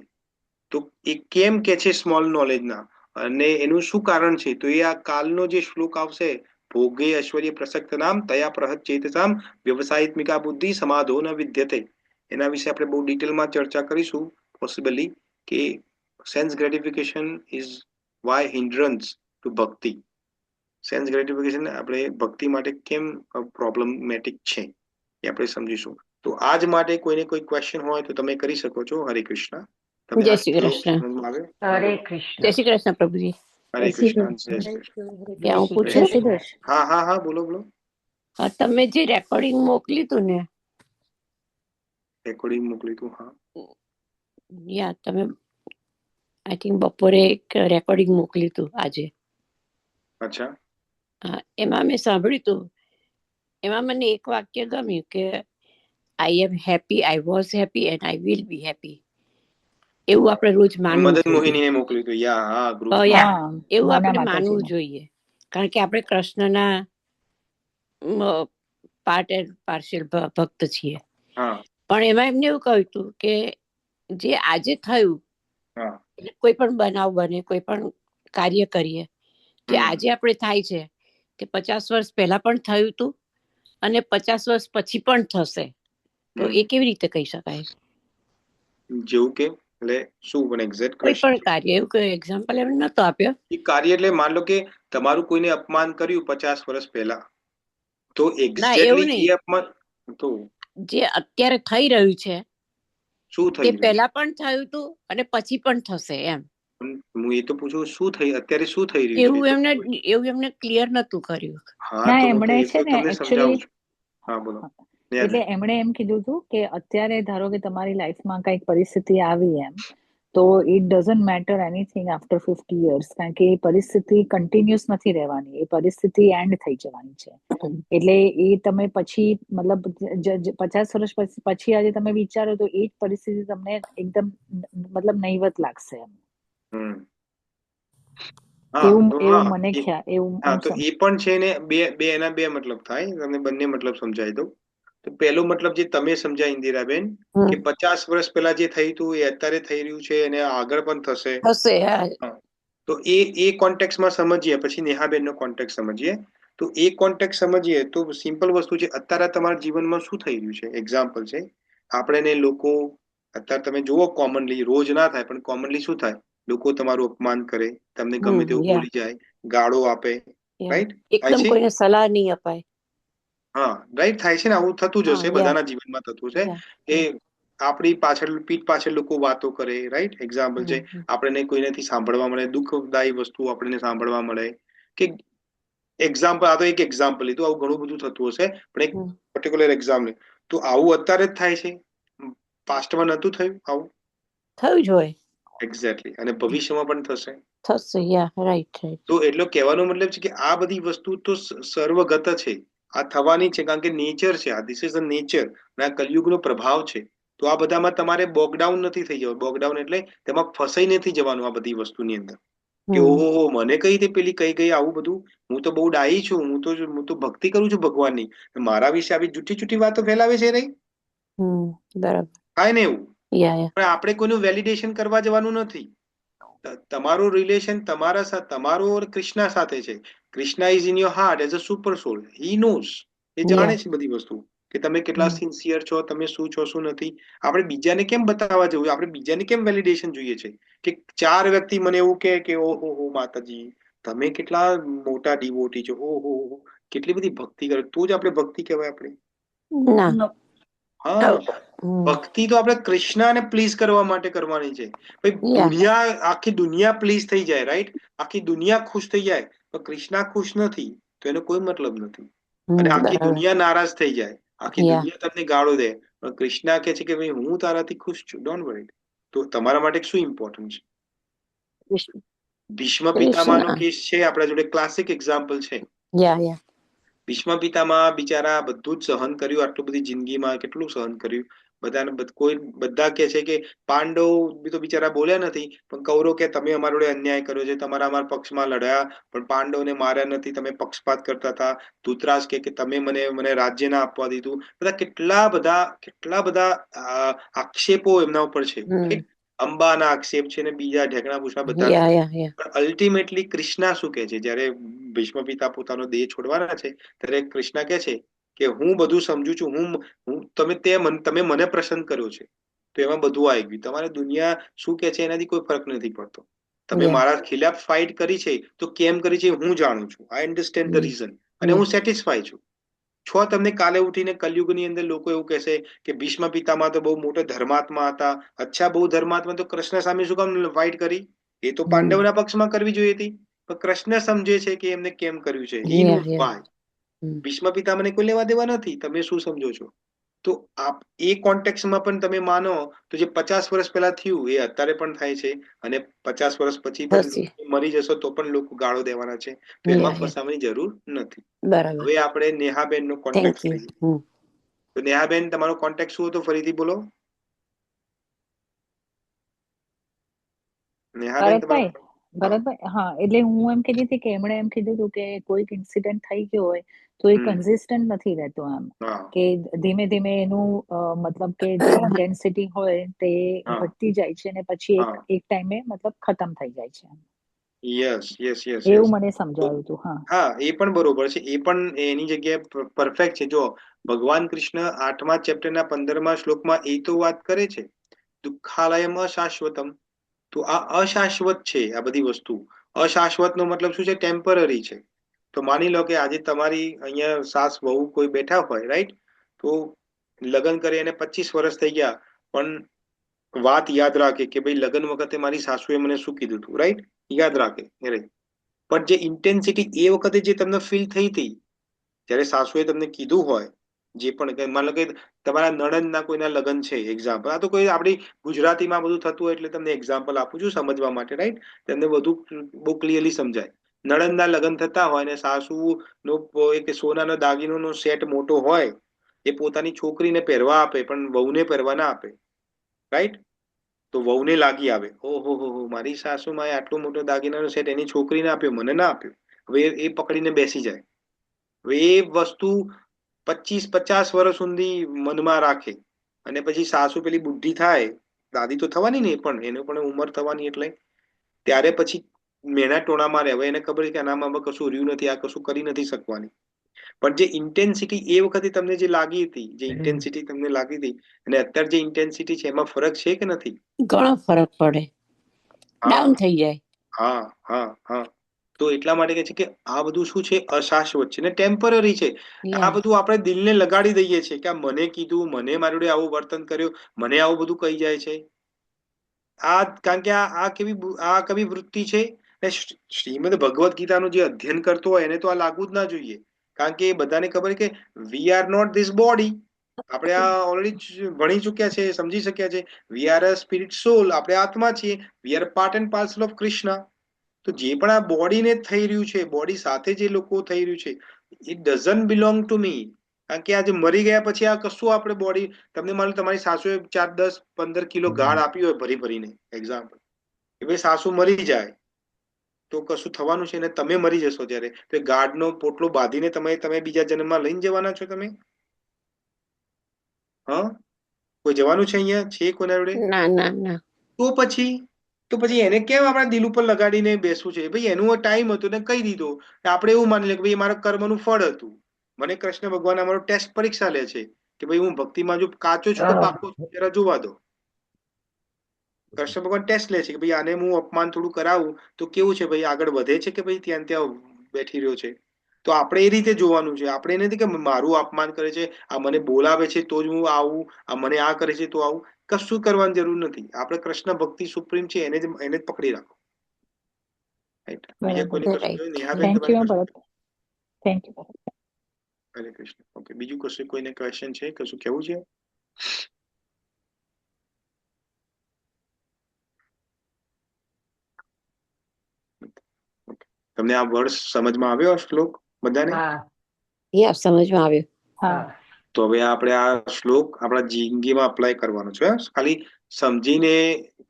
Speaker 1: તો એ કેમ કે છે સ્મોલ નોલેજ ના, અને એનું શું કારણ છે? તો એ આ કાલનો જે શ્લોક આવશે, ભોગે ઐશ્વર્ય પ્રસક્ત નામ તયા પ્રહત ચેતસામ વ્યવસાયિત્મિકા બુદ્ધિ સમાધો ન વિદ્યતે. એના વિશે આપણે બહુ ડિટેલમાં ચર્ચા કરીશું પોસિબલી, કે sense gratification is why હિન્ડ્રન્સ two ભક્તિ. સેન્સ ગ્રેટિફિકેશન આપણે ભક્તિ માટે કેમ પ્રોબ્લેમેટિક છે એ આપણે સમજીશું. તો આજ માટે કોઈને કોઈ ક્વેશ્ચન હોય તો તમે કરી શકો છો. હરે કૃષ્ણ. તમે
Speaker 8: જય
Speaker 1: આ
Speaker 8: શ્રી
Speaker 1: શ્લોક
Speaker 8: કૃષ્ણ.
Speaker 1: સમજમાં આવે?
Speaker 2: હરે
Speaker 8: જય
Speaker 2: કૃષ્ણ.
Speaker 8: શ્રી કૃષ્ણ પ્રભુજી.
Speaker 1: હરે કૃષ્ણ. જય શ્રી કૃષ્ણ.
Speaker 8: ત્યાં હું
Speaker 2: શ્રી
Speaker 8: પૂછું?
Speaker 2: કૃષ્ણ.
Speaker 1: હા હા હા, બોલો બોલો.
Speaker 8: તમે જે રેકોર્ડિંગ મોકલ્યું હતું ને,
Speaker 1: રેકોર્ડિંગ મોકલ્યું હતું. હા,
Speaker 8: યા તમે આઈ થિંક બપોરે એક રેકોર્ડિંગ મોકલ્યું હતું આજે.
Speaker 1: અચ્છા.
Speaker 8: હા, એમાં મેં સાંભળ્યું હતું. એમાં મને એક વાક્ય ગમ્યું કે I am happy, I was happy and I will be happy. એવું આપણે રોજ માનવું
Speaker 1: મદન
Speaker 8: જોઈએ.
Speaker 1: મોહિનીને મોકલ્યું હતું. યા હા, ગ્રુપ.
Speaker 8: યા એવું આપણે માનવું જોઈએ, કારણ કે આપણે કૃષ્ણના પાર્ટ એન્ડ પાર્શિયલ ભક્ત છીએ.
Speaker 1: હા
Speaker 8: પણ એમાં એમને એવું કહ્યું હતું કે જે આજે થયું,
Speaker 1: હા.
Speaker 8: એટલે કોઈ પણ બનાવ બને, કોઈ પણ કાર્ય કરીએ, જે આજે આપણે થાય છે તે 50 વર્ષ પહેલા પણ થયું હતું અને 50 વર્ષ પછી પણ થશે. તો એ કેવી રીતે કહી શકાય?
Speaker 1: જેવું કે એટલે શું પણ એક્ઝેક્ટ
Speaker 8: કોઈ
Speaker 1: ક્વેશ્ચન?
Speaker 8: પણ કાર્ય, એવું કોઈ એક્ઝામ્પલ એમને નતો આપ્યો.
Speaker 1: એ કાર્ય એટલે માન લો કે તમારું કોઈને અપમાન કર્યું 50 વર્ષ પહેલા, તો
Speaker 8: ના, એવું
Speaker 1: એક્ઝેક્ટલી
Speaker 8: નહીં.
Speaker 1: એ અપમાન તો
Speaker 8: જે અત્યારે થઈ રહ્યું છે
Speaker 1: શું
Speaker 8: તે
Speaker 1: થઈ રહ્યું છે?
Speaker 8: પહેલા પણ થયું હતું અને પછી પણ થશે એમ.
Speaker 1: હું એ તો પૂછું, શું થઈ અત્યારે શું થઈ રહ્યું છે?
Speaker 8: એવું એમને ક્લિયર નતું કર્યું.
Speaker 1: હા, તો હું તો એ તો તમને સમજાવું છું. હા, બોલો.
Speaker 9: એટલે એમણે એમ કીધું હતું કે અત્યારે ધારો કે તમારી લાઈફમાં કઈક પરિસ્થિતિ આવી એમ, તો it doesn't matter anything after 50 years, કારણ કે એ પરિસ્થિતિ કન્ટિન્યુઅસ નથી રહેવાની, એ પરિસ્થિતિ એન્ડ થઈ જવાની છે. એટલે એ તમે પછી મતલબ 50 વર્ષ પછી આજે તમે વિચારો તો એ જ પરિસ્થિતિ તમને એકદમ મતલબ નહીવત લાગશે એમ. એવું મને ખ્યાલ એવું.
Speaker 1: હા, તો એ પણ છે ને, બે એના બે મતલબ થાય. તમને બંને મતલબ સમજાવી દઉં. તો પહેલો મતલબ જે તમે સમજાય ઇન્દિરાબેન, કે 50 વર્ષ પહેલા જે થયું હતું એ અત્યારે થઈ રહ્યું છે અને આગળ પણ થશે. તો એ કોન્ટેક્સમાં સમજીએ, પછી નેહાબેનનો કોન્ટેક્સ સમજીએ. તો એ કોન્ટેક્સ સમજીએ તો સિમ્પલ વસ્તુ છે, અત્યારે તમારા જીવનમાં શું થઈ રહ્યું છે. એક્ઝામ્પલ છે, આપણે લોકો અત્યારે તમે જુઓ, કોમનલી રોજ ના થાય પણ કોમનલી શું થાય, લોકો તમારું અપમાન કરે, તમને ગમે તેવું બોલી જાય, ગાળો આપે, રાઈટ?
Speaker 8: એકદમ કોઈને સલાહ નહીં અપાય.
Speaker 1: હા, રાઈટ, થાય છે ને. આવું થતું જ હશે, બધાના જીવનમાં થતું છે કે આપણી પાછળ, પીઠ પાછળ લોકો વાતો કરે, રાઈટ? એક્ઝામ્પલ છે, આપણને કોઈનાથી સાંભળવા મળે, દુઃખદાયી વસ્તુ આપણને સાંભળવા મળે કે એક્ઝામ્પલ, આ તો એક એક્ઝામ્પલ લીધું, આવું ઘણું બધું થતું હશે, પણ એક પર્ટિક્યુલર એક્ઝામ્પલ. તો આવું અત્યારે જ થાય છે, પાસ્ટમાં નતું થયું આવું?
Speaker 8: થયું જ હોય.
Speaker 1: એક્ઝેક્ટલી. અને ભવિષ્યમાં પણ થશે.
Speaker 8: રાઈટ.
Speaker 1: તો એટલો કહેવાનો મતલબ છે કે આ બધી વસ્તુ તો સર્વગત છે, આ થવાની છે, કારણ કે નેચર છે, આ ધીસ ઇઝ અ નેચર, અને આ કલયુગનો પ્રભાવ છે. તો આ બધામાં તમારે બોકડાઉન નથી થઈ જવાનું. બોકડાઉન એટલે તેમાં ફસાઈ નથી જવાનું આ બધી વસ્તુની અંદર, કે ઓહો મને કઈ રીતે પેલી કઈ ગઈ આવું બધું, હું તો બહુ ડાહી છું, હું તો ભક્તિ કરું છું ભગવાનની, મારા વિશે આવી જૂઠી વાતો ફેલાવે છે નહીં.
Speaker 8: બરાબર.
Speaker 1: થાય ને એવું. પણ આપણે કોઈનું વેલિડેશન કરવા જવાનું નથી. તમારું રિલેશન તમારો કૃષ્ણ સાથે છે. Krishna is in your heart as a super soul. He knows. એ જાણે છે બધી વસ્તુ, કે તમે કેટલા સિન્સિયર છો, તમે શું છો, શું નથી. આપણે બીજાને કેમ બતાવવા જવું? આપણે બીજાને કેમ વેલિડેશન જોઈએ છે? કે 4 વ્યક્તિ મને એવું કે ઓહો માતાજી, તમે કેટલા મોટા ડિવોટી છો, ઓહો કેટલી બધી ભક્તિ કરે, તો જ આપણે ભક્તિ કહેવાય આપણે? હા, ભક્તિ તો આપણે કૃષ્ણને પ્લીઝ કરવા માટે કરવાની છે. આખી દુનિયા પ્લીઝ થઈ જાય, રાઈટ? આખી દુનિયા ખુશ થઈ જાય, તો કૃષ્ણ ખુશ નથી તો એનો કોઈ મતલબ નથી. અને આખી દુનિયા નારાજ થઈ જાય, આખી દુનિયા તમને ગાળો દે, પણ કૃષ્ણ કહે છે કે ભાઈ હું તારાથી ખુશ છું, ડોન્ટ વરી. તો તમારા માટે શું ઇમ્પોર્ટન્ટ છે? ભીષ્મ પિતામહનો કેસ છે આપણા જોડે, ક્લાસિક એક્ઝામ્પલ છે. ભીષ્મ પિતામહ બિચારા બધું જ સહન કર્યું, આટલું બધી જિંદગીમાં કેટલું સહન કર્યું. બધા કે છે કે પાંડવ તો બિચારા બોલ્યા નથી, પણ કૌરવ કે તમે અમારા જોડે અન્યાય કર્યો છે, તમારા અમારા પક્ષમાં લડ્યા, પણ પાંડવને માર્યા નથી, તમે પક્ષપાત કરતા હતા. ધૃતરાજ કે તમે મને રાજ્ય ના આપવા દીધું. બધા કેટલા બધા આક્ષેપો એમના ઉપર છે. અંબાના આક્ષેપ છે ને બીજા ઢેકણા પૂછા બધા. પણ અલ્ટિમેટલી કૃષ્ણ શું કે છે, જયારે ભીષ્મ પિતા પોતાનો દેહ છોડવાના છે ત્યારે કૃષ્ણ કે છે કે હું બધું સમજુ છું, તમે મને પ્રસન્ન કર્યો છે, તો એમાં બધું આવી ગયું. તમારે દુનિયા શું કે છે એનાથી કોઈ ફરક નથી પડતો. તમે મારા ખિલાફ ફાઇટ કરી છે તો કેમ કરી છે હું જાણું છું. આઈ અન્ડરસ્ટેન્ડ ધ રીઝન, અને હું સેટિસ્ફાય છું. છો તમને કાલે ઉઠીને કલયુગની અંદર લોકો એવું કહેશે કે ભીષ્મ પિતામહ તો બહુ મોટો ધર્માત્મા હતા. અચ્છા, બહુ ધર્માત્મા તો કૃષ્ણ સામે શું કામ ફાઇટ કરી? એ તો પાંડવના પક્ષમાં કરવી જોઈએ હતી, પણ કૃષ્ણ સમજે છે કે એમને કેમ કર્યું છે. He knows why. ભીષ્મ પિતામહને કોઈ લેવા દેવા નથી. તમે શું સમજો છો? તો એ કોન્ટેક્સમાં પણ તમે માનો તો જે 50 વર્ષ પહેલા થયું એ અત્યારે પણ થાય છે, અને 50 વર્ષ પછી પણ મરી જશો તો પણ લોકો ગાળો દેવાના છે. તો એમાં ફસાવાની જરૂર નથી.
Speaker 8: બરાબર.
Speaker 1: હવે આપણે નેહાબેન નો કોન્ટેક્ટ લઈએ. તો નેહાબેન, તમારો કોન્ટેક્ટ શું હતો ફરીથી બોલો. નેહાબેન,
Speaker 9: ભરતભાઈ,
Speaker 1: તમારો
Speaker 9: હા, એટલે હું એમ કહેતી હતી કે એમણે એમ કીધું હતું કે કોઈક ઇન્સિડન્ટ થઈ ગયો હોય તો એ કન્સિસ્ટન્ટ નથી રહેતો, એમ કે ધીમે ધીમે એનું મતલબ કે જે ઇન્ટેન્સિટી હોય તે ઘટતી જાય છે અને પછી એક ટાઈમે મતલબ ખતમ થઈ જાય છે.
Speaker 1: યસ યસ યસ
Speaker 9: એવું મને સમજાયું હતું.
Speaker 1: હા, એ પણ બરોબર છે. એ પણ એની જગ્યાએ પરફેક્ટ છે. જો ભગવાન કૃષ્ણ 8મા ચેપ્ટરના 15મા શ્લોકમાં એ તો વાત કરે છે, દુઃખાલયમ અશાશ્વતમ. તો આ અશાશ્વત છે. આ બધી વસ્તુ અશાશ્વત નો મતલબ શું છે? ટેમ્પરરી છે. તો માની લો કે આજે તમારી અહીંયા સાસ વહુ કોઈ બેઠા હોય, રાઈટ? તો લગ્ન કરી અને 25 વર્ષ થઈ ગયા, પણ વાત યાદ રાખે કે ભાઈ લગ્ન વખતે મારી સાસુએ મને શું કીધું હતું, રાઈટ? યાદ રાખે. પણ જે ઇન્ટેન્સિટી એ વખતે જે તમને ફીલ થઈ હતી જ્યારે સાસુએ તમને કીધું હોય, જે પણ માનો કે તમારા નણંદના કોઈના લગ્ન છે, એક્ઝામ્પલ, આ તો કોઈ આપણી ગુજરાતીમાં બધું થતું હોય એટલે તમને એક્ઝામ્પલ આપું છું સમજવા માટે, રાઈટ? તમને બધું બહુ ક્લિયરલી સમજાય. નણંદના લગ્ન થતા હોય ને સાસુ નો એક સોનાનો દાગીનોનો સેટ મોટો હોય, એ પોતાની છોકરીને પહેરવા આપે પણ વહુને પહેરવા ના આપે, રાઈટ? તો વહુને લાગી આવે, ઓહો હો, મારી સાસુમાએ આટલો મોટો દાગીનાનો સેટ એની છોકરીને આપ્યો, મને ના આપ્યો. હવે એ પકડીને બેસી જાય. હવે એ વસ્તુ 25-50 વર્ષ સુધી મનમાં રાખે, અને પછી સાસુ પેલી બુદ્ધિ થાય, દાદી તો થવાની ને, પણ એને પણ ઉંમર થવાની, એટલે ત્યારે પછી મેના ટોણામાં રહે. હવે એને ખબર છે કે આનામાં કશું રહ્યું નથી, આ કશું કરી નથી શકવાની. પણ જે ઇન્ટેન્સિટી એ વખતે તમને જે લાગી હતી, જે ઇન્ટેન્સિટી તમને લાગી હતી અને અત્યારે જે ઇન્ટેન્સિટી છે, એમાં ફરક છે કે નથી?
Speaker 8: ઘણો ફરક પડે, ડાઉન થઈ જાય.
Speaker 1: હા હા હા. તો એટલા માટે કે છે કે આ બધું શું છે? અશાશ્વત છે ને ટેમ્પરરી છે. આ બધું આપણે દિલને લગાડી દઈએ છીએ કે આ મને કીધું, મને મારી જોડે આવું વર્તન કર્યું, મને આવું બધું કહી જાય છે. આ કારણ કે આ કવી વૃત્તિ છે. શ્રીમદ ભગવદ્ ગીતાનું જે અધ્યયન કરતો હોય એને તો આ લાગુ જ ના જોઈએ, કારણ કે બધાને ખબર છે કે we are not this body. આપણે આ ઓલરેડી ભણી ચુક્યા છે, સમજી શક્યા છે. We are a spirit soul. આપણે આત્મા છીએ. We are part and parcel of Krishna. તો જે પણ આ બોડીને થઈ રહ્યું છે, બોડી સાથે જે લોકો થઈ રહ્યું છે, it doesn't belong to me. કારણ કે આજે મરી ગયા પછી આ કશું આપણે બોડી, તમને માલુમ તમારી સાસુએ 4, 10, 15 કિલો ગાળ આપી હોય ભરી ભરીને, એક્ઝામ્પલ, કે ભાઈ સાસુ મરી જાય તો કશું થવાનું છે ને તમે મરી જશો ત્યારે, તો ગાઢનો પોટલો બાંધીને તમે બીજા જન્મમાં લઈને જવાના છો તમે? હા, કોઈ જવાનું છે અહીંયા? છે કોના જોડે?
Speaker 8: ના ના ના.
Speaker 1: તો પછી એને કેમ આપણા દિલ ઉપર લગાડીને બેસવું છે? ભાઈ એનું ટાઈમ હતો ને કહી દીધો. આપણે એવું માની લે કે ભાઈ મારા કર્મનું ફળ હતું. મને કૃષ્ણ ભગવાન અમારો ટેસ્ટ પરીક્ષા લે છે કે ભાઈ હું ભક્તિમાં જો કાચો છું કે પાકો છું, જરા જોવા દો. કૃષ્ણ ભગવાન ટેસ્ટ લે છે કે ભાઈ આને હું અપમાન થોડું કરાવું તો કેવું છે, ભાઈ આગળ વધે છે કે ભાઈ ત્યાં બેઠી રહ્યો છે? તો આપણે એ રીતે જોવાનું છે. આપણે એ નથી કે મારું અપમાન કરે છે, આ મને બોલાવે છે તો જ હું આવું, આ મને આ કરે છે તો આવું. કશું કરવાની જરૂર નથી. આપણે કૃષ્ણ ભક્તિ સુપ્રીમ છે, એને જ પકડી રાખો. બીજા કોઈને કશું? નેહાબેન,
Speaker 9: થેન્ક યુ
Speaker 1: તમારે
Speaker 9: ભરત. Thank you.
Speaker 1: Hare Krishna. Okay, બીજું કશું કોઈને ક્વેશ્ચન છે, કશું કેવું છે? તમને આ વર્ષ સમજમાં આવ્યો? આ શ્લોક બધાને
Speaker 8: સમજમાં આવ્યો?
Speaker 1: તો હવે આપણે આ શ્લોક આપણા જિંદગીમાં અપ્લાય કરવાનો છે. ખાલી સમજીને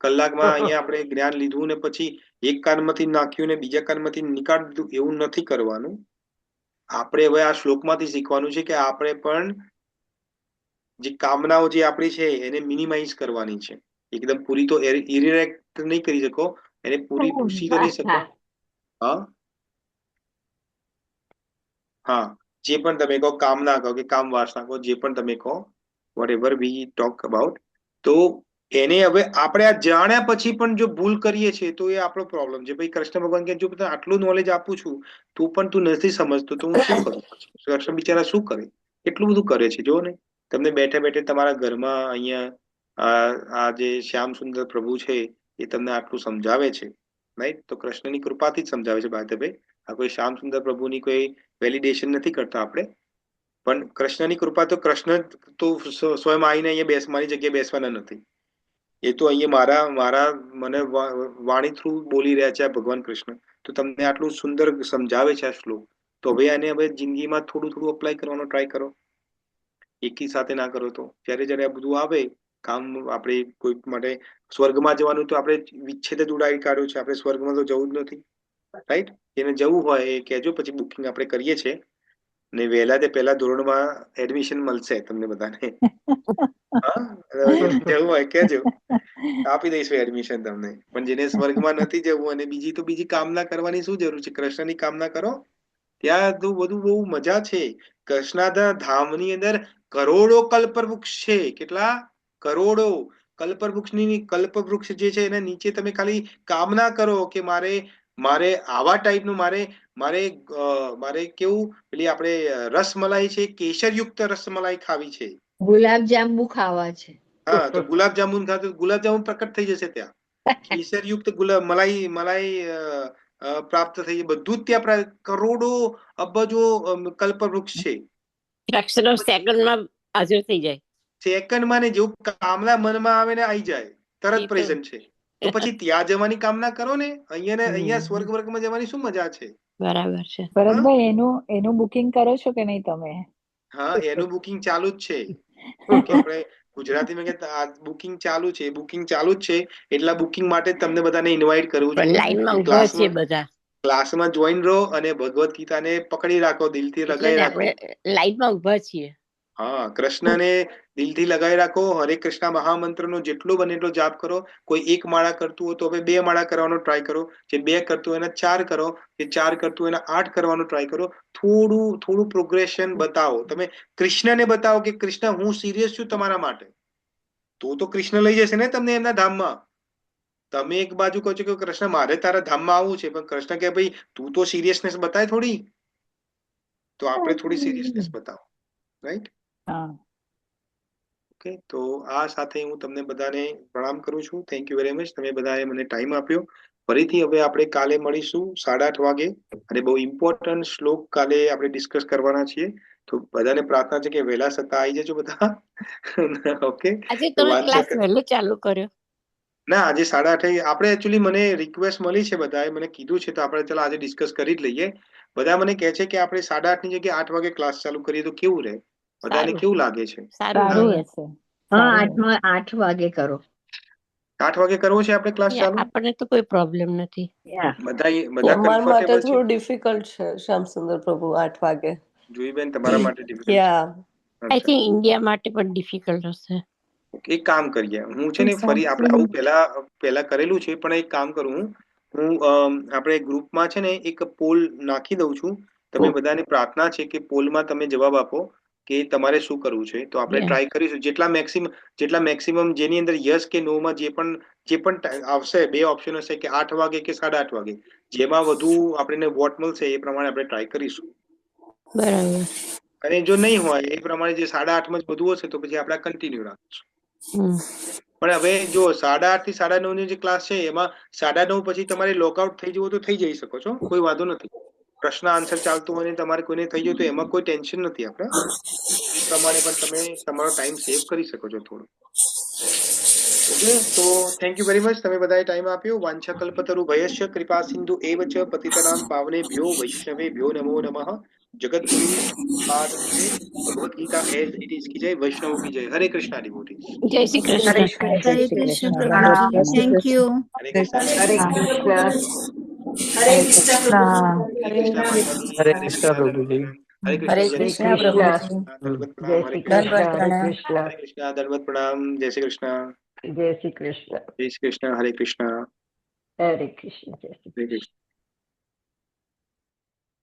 Speaker 1: કલાકમાં અહીંયા આપણે જ્ઞાન લીધું ને પછી એક કાનમાંથી નાખ્યું ને બીજા કાનમાંથી નીકાળી દીધું, એવું નથી કરવાનું. આપણે હવે આ શ્લોકમાંથી શીખવાનું છે કે આપણે પણ જે કામનાઓ જે આપણી છે એને મિનિમાઇઝ કરવાની છે. એકદમ પૂરી તો ઇરેક્ટ નહીં કરી શકો, એને પૂરી ભૂસી તો નહીં શકો. હા હા, જે પણ તમે કહો, કામના કહો કે કામ વાસના કહો, જે પણ તમે કહો, whatever we talk about, તો એને હવે આપણે આ જાણ્યા પછી પણ જો ભૂલ કરીએ છીએ તો એ આપણો પ્રોબ્લેમ છે. ભાઈ કૃષ્ણ ભગવાન કે જો આટલું નોલેજ આપું છું તું પણ તું નથી સમજતો તો હું શું કરું? કૃષ્ણ બિચારા શું કરે? કેટલું બધું કરે છે જો ને. તમને બેઠે બેઠે તમારા ઘરમાં અહીંયા આ જે શ્યામ સુંદર પ્રભુ છે એ તમને આટલું સમજાવે છે, રાઈટ? તો કૃષ્ણની કૃપાથી જ સમજાવે છે ભાઈ. આ કોઈ શ્યામ સુંદર પ્રભુની કોઈ વેલિડેશન નથી કરતા આપણે, પણ કૃષ્ણની કૃપા તો કૃષ્ણ તો સ્વયં આવીને અહીંયા મારી જગ્યાએ બેસવાના નથી. એ તો અહીંયા મને વાણી થ્રુ બોલી રહ્યા છે આ ભગવાન કૃષ્ણ. તો તમને આટલું સુંદર સમજાવે છે આ શ્લોક, તો હવે જિંદગીમાં થોડું થોડું અપ્લાય કરવાનો ટ્રાય કરો. એકી સાથે ના કરો તો જ્યારે આ બધું આવે કામ, આપણે કોઈ માટે સ્વર્ગમાં જવાનું તો આપણે વિચ્છેદ જ ઉડાવી કાઢ્યો છે. આપણે સ્વર્ગમાં તો જવું જ નથી, રાઈટ? એને જવું હોય એ કહેજો, પછી બુકિંગ આપણે કરીએ છીએ ને વહેલા તે પહેલા ધોરણમાં એડમિશન મળશે તમને બધાને. હા, જવું હોય કહેજો, આપી દઈશું એડમિશન તમને. પણ જેને સ્વર્ગમાં નથી જવું અને બીજી કામના કરવાની શું જરૂર છે? કૃષ્ણની કામના કરો, ત્યાં તો બધું બહુ મજા છે. કૃષ્ણના ધામની અંદર કરોડો કલ્પવૃક્ષ છે. કેટલા? કરોડો કલ્પવૃક્ષ જે છે એના નીચે તમે ખાલી કામના કરો કે મારે આવા ટાઈપનું મારે કેવું, પેલી આપણે રસમલાઈ છે, કેસરયુક્ત રસમલાઈ ખાવી છે,
Speaker 10: ગુલાબજાંબુ ખાવા છે.
Speaker 1: હા, તો ગુલાબજાંબુ ખાતો ગુલાબજાંબુ પ્રકટ થઈ જશે ત્યાં. કેસરયુક્ત મલાઈ પ્રાપ્ત થઈ, બધું જ ત્યાં કરોડો અબજો કલ્પવૃક્ષ છે.
Speaker 8: ફ્રેક્શન ઓફ સેકન્ડમાં હાજર થઈ જાય.
Speaker 1: સેકન્ડમાં ને જેવું કામના મનમાં આવે ને આવી જાય, તરત પ્રેઝન્ટ છે. તો પછી ત્યાં જવાની કામના કરો ને. અહીંયા સ્વર્ગ વર્ગમાં જવાની શું મજા છે?
Speaker 8: બરાબર છે.
Speaker 9: ભરતભાઈ, એનું બુકિંગ કરો છો કે નહીં તમે?
Speaker 1: હા, એનું બુકિંગ ચાલુ જ છે. આપણે ગુજરાતીમાં બુકિંગ ચાલુ છે. એટલા બુકિંગ માટે તમને બધાને ઇન્વાઇટ કરું છું.
Speaker 8: લાઈનમાં ઉભા છે બધા.
Speaker 1: ક્લાસમાં જોઈન રહો અને ભગવદ ગીતાને પકડી રાખો, દિલથી લગાવી રાખો.
Speaker 8: લાઈનમાં ઉભા છીએ.
Speaker 1: હા, કૃષ્ણને દિલથી લગાવી રાખો. હરે કૃષ્ણ મહામંત્રનો જેટલો બને એટલો જાપ કરો. કોઈ એક માળા કરતું હોય તો હવે 2 માળા કરવાનો ટ્રાય કરો. જે 2 કરતું હોય એના 4 કરો, જે 4 કરતું હોય એના 8 કરવાનો ટ્રાય કરો. થોડું પ્રોગ્રેશન બતાવો. તમે કૃષ્ણને બતાવો કે કૃષ્ણ, હું સિરિયસ છું તમારા માટે. તો કૃષ્ણ લઈ જશે ને તમને એમના ધામમાં. તમે એક બાજુ કહો છો કે કૃષ્ણ મારે તારા ધામમાં આવવું છે, પણ કૃષ્ણ કે ભાઈ તું તો સિરિયસનેસ બતાય થોડી. તો આપણે થોડી સિરિયસનેસ બતાવો, રાઈટ? ઓકે, તો આ સાથે હું તમને બધાને પ્રણામ કરું છું. થેન્ક યુ વેરી મચ, તમે બધાએ મને ટાઈમ આપ્યો. ફરીથી હવે આપણે કાલે મળીશું 8:30 વાગે, અને બહુ ઇમ્પોર્ટન્ટ શ્લોક કાલે આપણે ડિસ્કસ કરવાના છીએ. તો બધાને પ્રાર્થના છે કે વહેલા સત્તા આવી જજો બધા. ઓકે,
Speaker 8: આજે તમે ક્લાસ વહેલો ચાલુ કર્યો?
Speaker 1: ના, આજે 8:30 આપણે એકચ્યુઅલી મને રિક્વેસ્ટ મળી છે, બધાએ મને કીધું છે, તો આપણે ચાલો આજે ડિસ્કસ કરી જ લઈએ. બધા મને કહે છે કે આપણે 8:30 ની જગ્યાએ 8 વાગે ક્લાસ ચાલુ કરીએ તો કેવું રહે? બધાને કેવું લાગે છે?
Speaker 8: સારું.
Speaker 10: હા, 8 વાગે કરો.
Speaker 1: 8 વાગે કરવો છે આપણે ક્લાસ ચાલુ?
Speaker 8: આપણને તો કોઈ પ્રોબ્લેમ નથી.
Speaker 1: બધા
Speaker 4: અમારા માટે
Speaker 1: કમ્ફર્ટેબલ છે?
Speaker 4: થોડું ડિફિકલ્ટ છે શ્યામસુંદર પ્રભુ 8 વાગે.
Speaker 1: જોઈબેન, તમારા માટે ડિફિકલ્ટ છે?
Speaker 8: આઈ થિંક ઇન્ડિયા માટે પણ ડિફિકલ્ટ હશે.
Speaker 1: એક કામ કરીએ, હું છે ને ફરી આપણે આવું પહેલા કરેલું છે, પણ એક કામ કરું હું આપણે ગ્રુપમાં છે ને એક પોલ નાખી દઉં છું. તમે બધાને પ્રાર્થના છે કે પોલમાં તમે જવાબ આપો કે તમારે શું કરવું છે. તો આપણે ટ્રાય કરીશું જેટલા મેક્સિમમ જેની અંદર યસ કે નો માં જે પણ આવશે, 2 ઓપ્શન હશે કે 8 વાગે કે 8:30 વાગે, જેમાં વધુ આપણને વોટ મળશે એ પ્રમાણે આપણે ટ્રાય કરીશું.
Speaker 8: બરાબર.
Speaker 1: અને જો નહીં હોય એ પ્રમાણે જે 8:30 માં જ બધું હશે તો પછી આપણે કન્ટિન્યુ રાખીશું. પણ હવે જો 8:30 થી 9:30 નો જે ક્લાસ છે એમાં 9:30 પછી તમારે લોકઆઉટ થઈ જવું તો થઈ જઈ શકો છો, કોઈ વાંધો નથી. પ્રશ્ન આન્સર ચાલતું હોય ને તમારે કોઈને થઈ ગયું તો એમાં કોઈ ટેન્શન નથી. આપણે એ પ્રમાણે પણ તમે તમારો ટાઈમ સેવ કરી શકો છો થોડો. ઓકે, તો થેન્ક યુ વેરી મચ, તમે બધાએ ટાઈમ આપ્યો. વાંછાકલ્પતરુ ભયસ્ય કૃપા સિંધુ એવ ચ પતિતનામ પાવનેભ્યો વૈષ્ણવેભ્યો નમો નમઃ. જગતગુરુ પાદ Bhagavad Gita as it is की जय, वैष्णव की जय. हरे कृष्णा डिवोटीज.
Speaker 8: જય શ્રી કૃષ્ણ.
Speaker 5: हरे कृष्ण प्रभुजी, थैंक यू.
Speaker 1: हरे कृष्णा.
Speaker 2: હરે કૃષ્ણ.
Speaker 6: હરે કૃષ્ણ.
Speaker 1: हरे कृष्णा माताजी.
Speaker 11: हरे कृष्णा प्रभु जी.
Speaker 1: हरे कृष्णा.
Speaker 2: હરે
Speaker 1: जय श्री
Speaker 2: કૃષ્ણ.
Speaker 1: दंडवत
Speaker 2: જય
Speaker 1: प्रणाम. हरे
Speaker 2: શ્રી
Speaker 1: कृष्णा.
Speaker 2: કૃષ્ણ. હરે કૃષ્ણ.
Speaker 1: हरे कृष्णा. दंडवत प्रणाम. जय श्री कृष्णा.
Speaker 2: જય શ્રી કૃષ્ણ.
Speaker 1: जय श्री कृष्णा. हरे कृष्णा.
Speaker 2: હરે કૃષ્ણ. જય શ્રી
Speaker 1: हरे कृष्णा.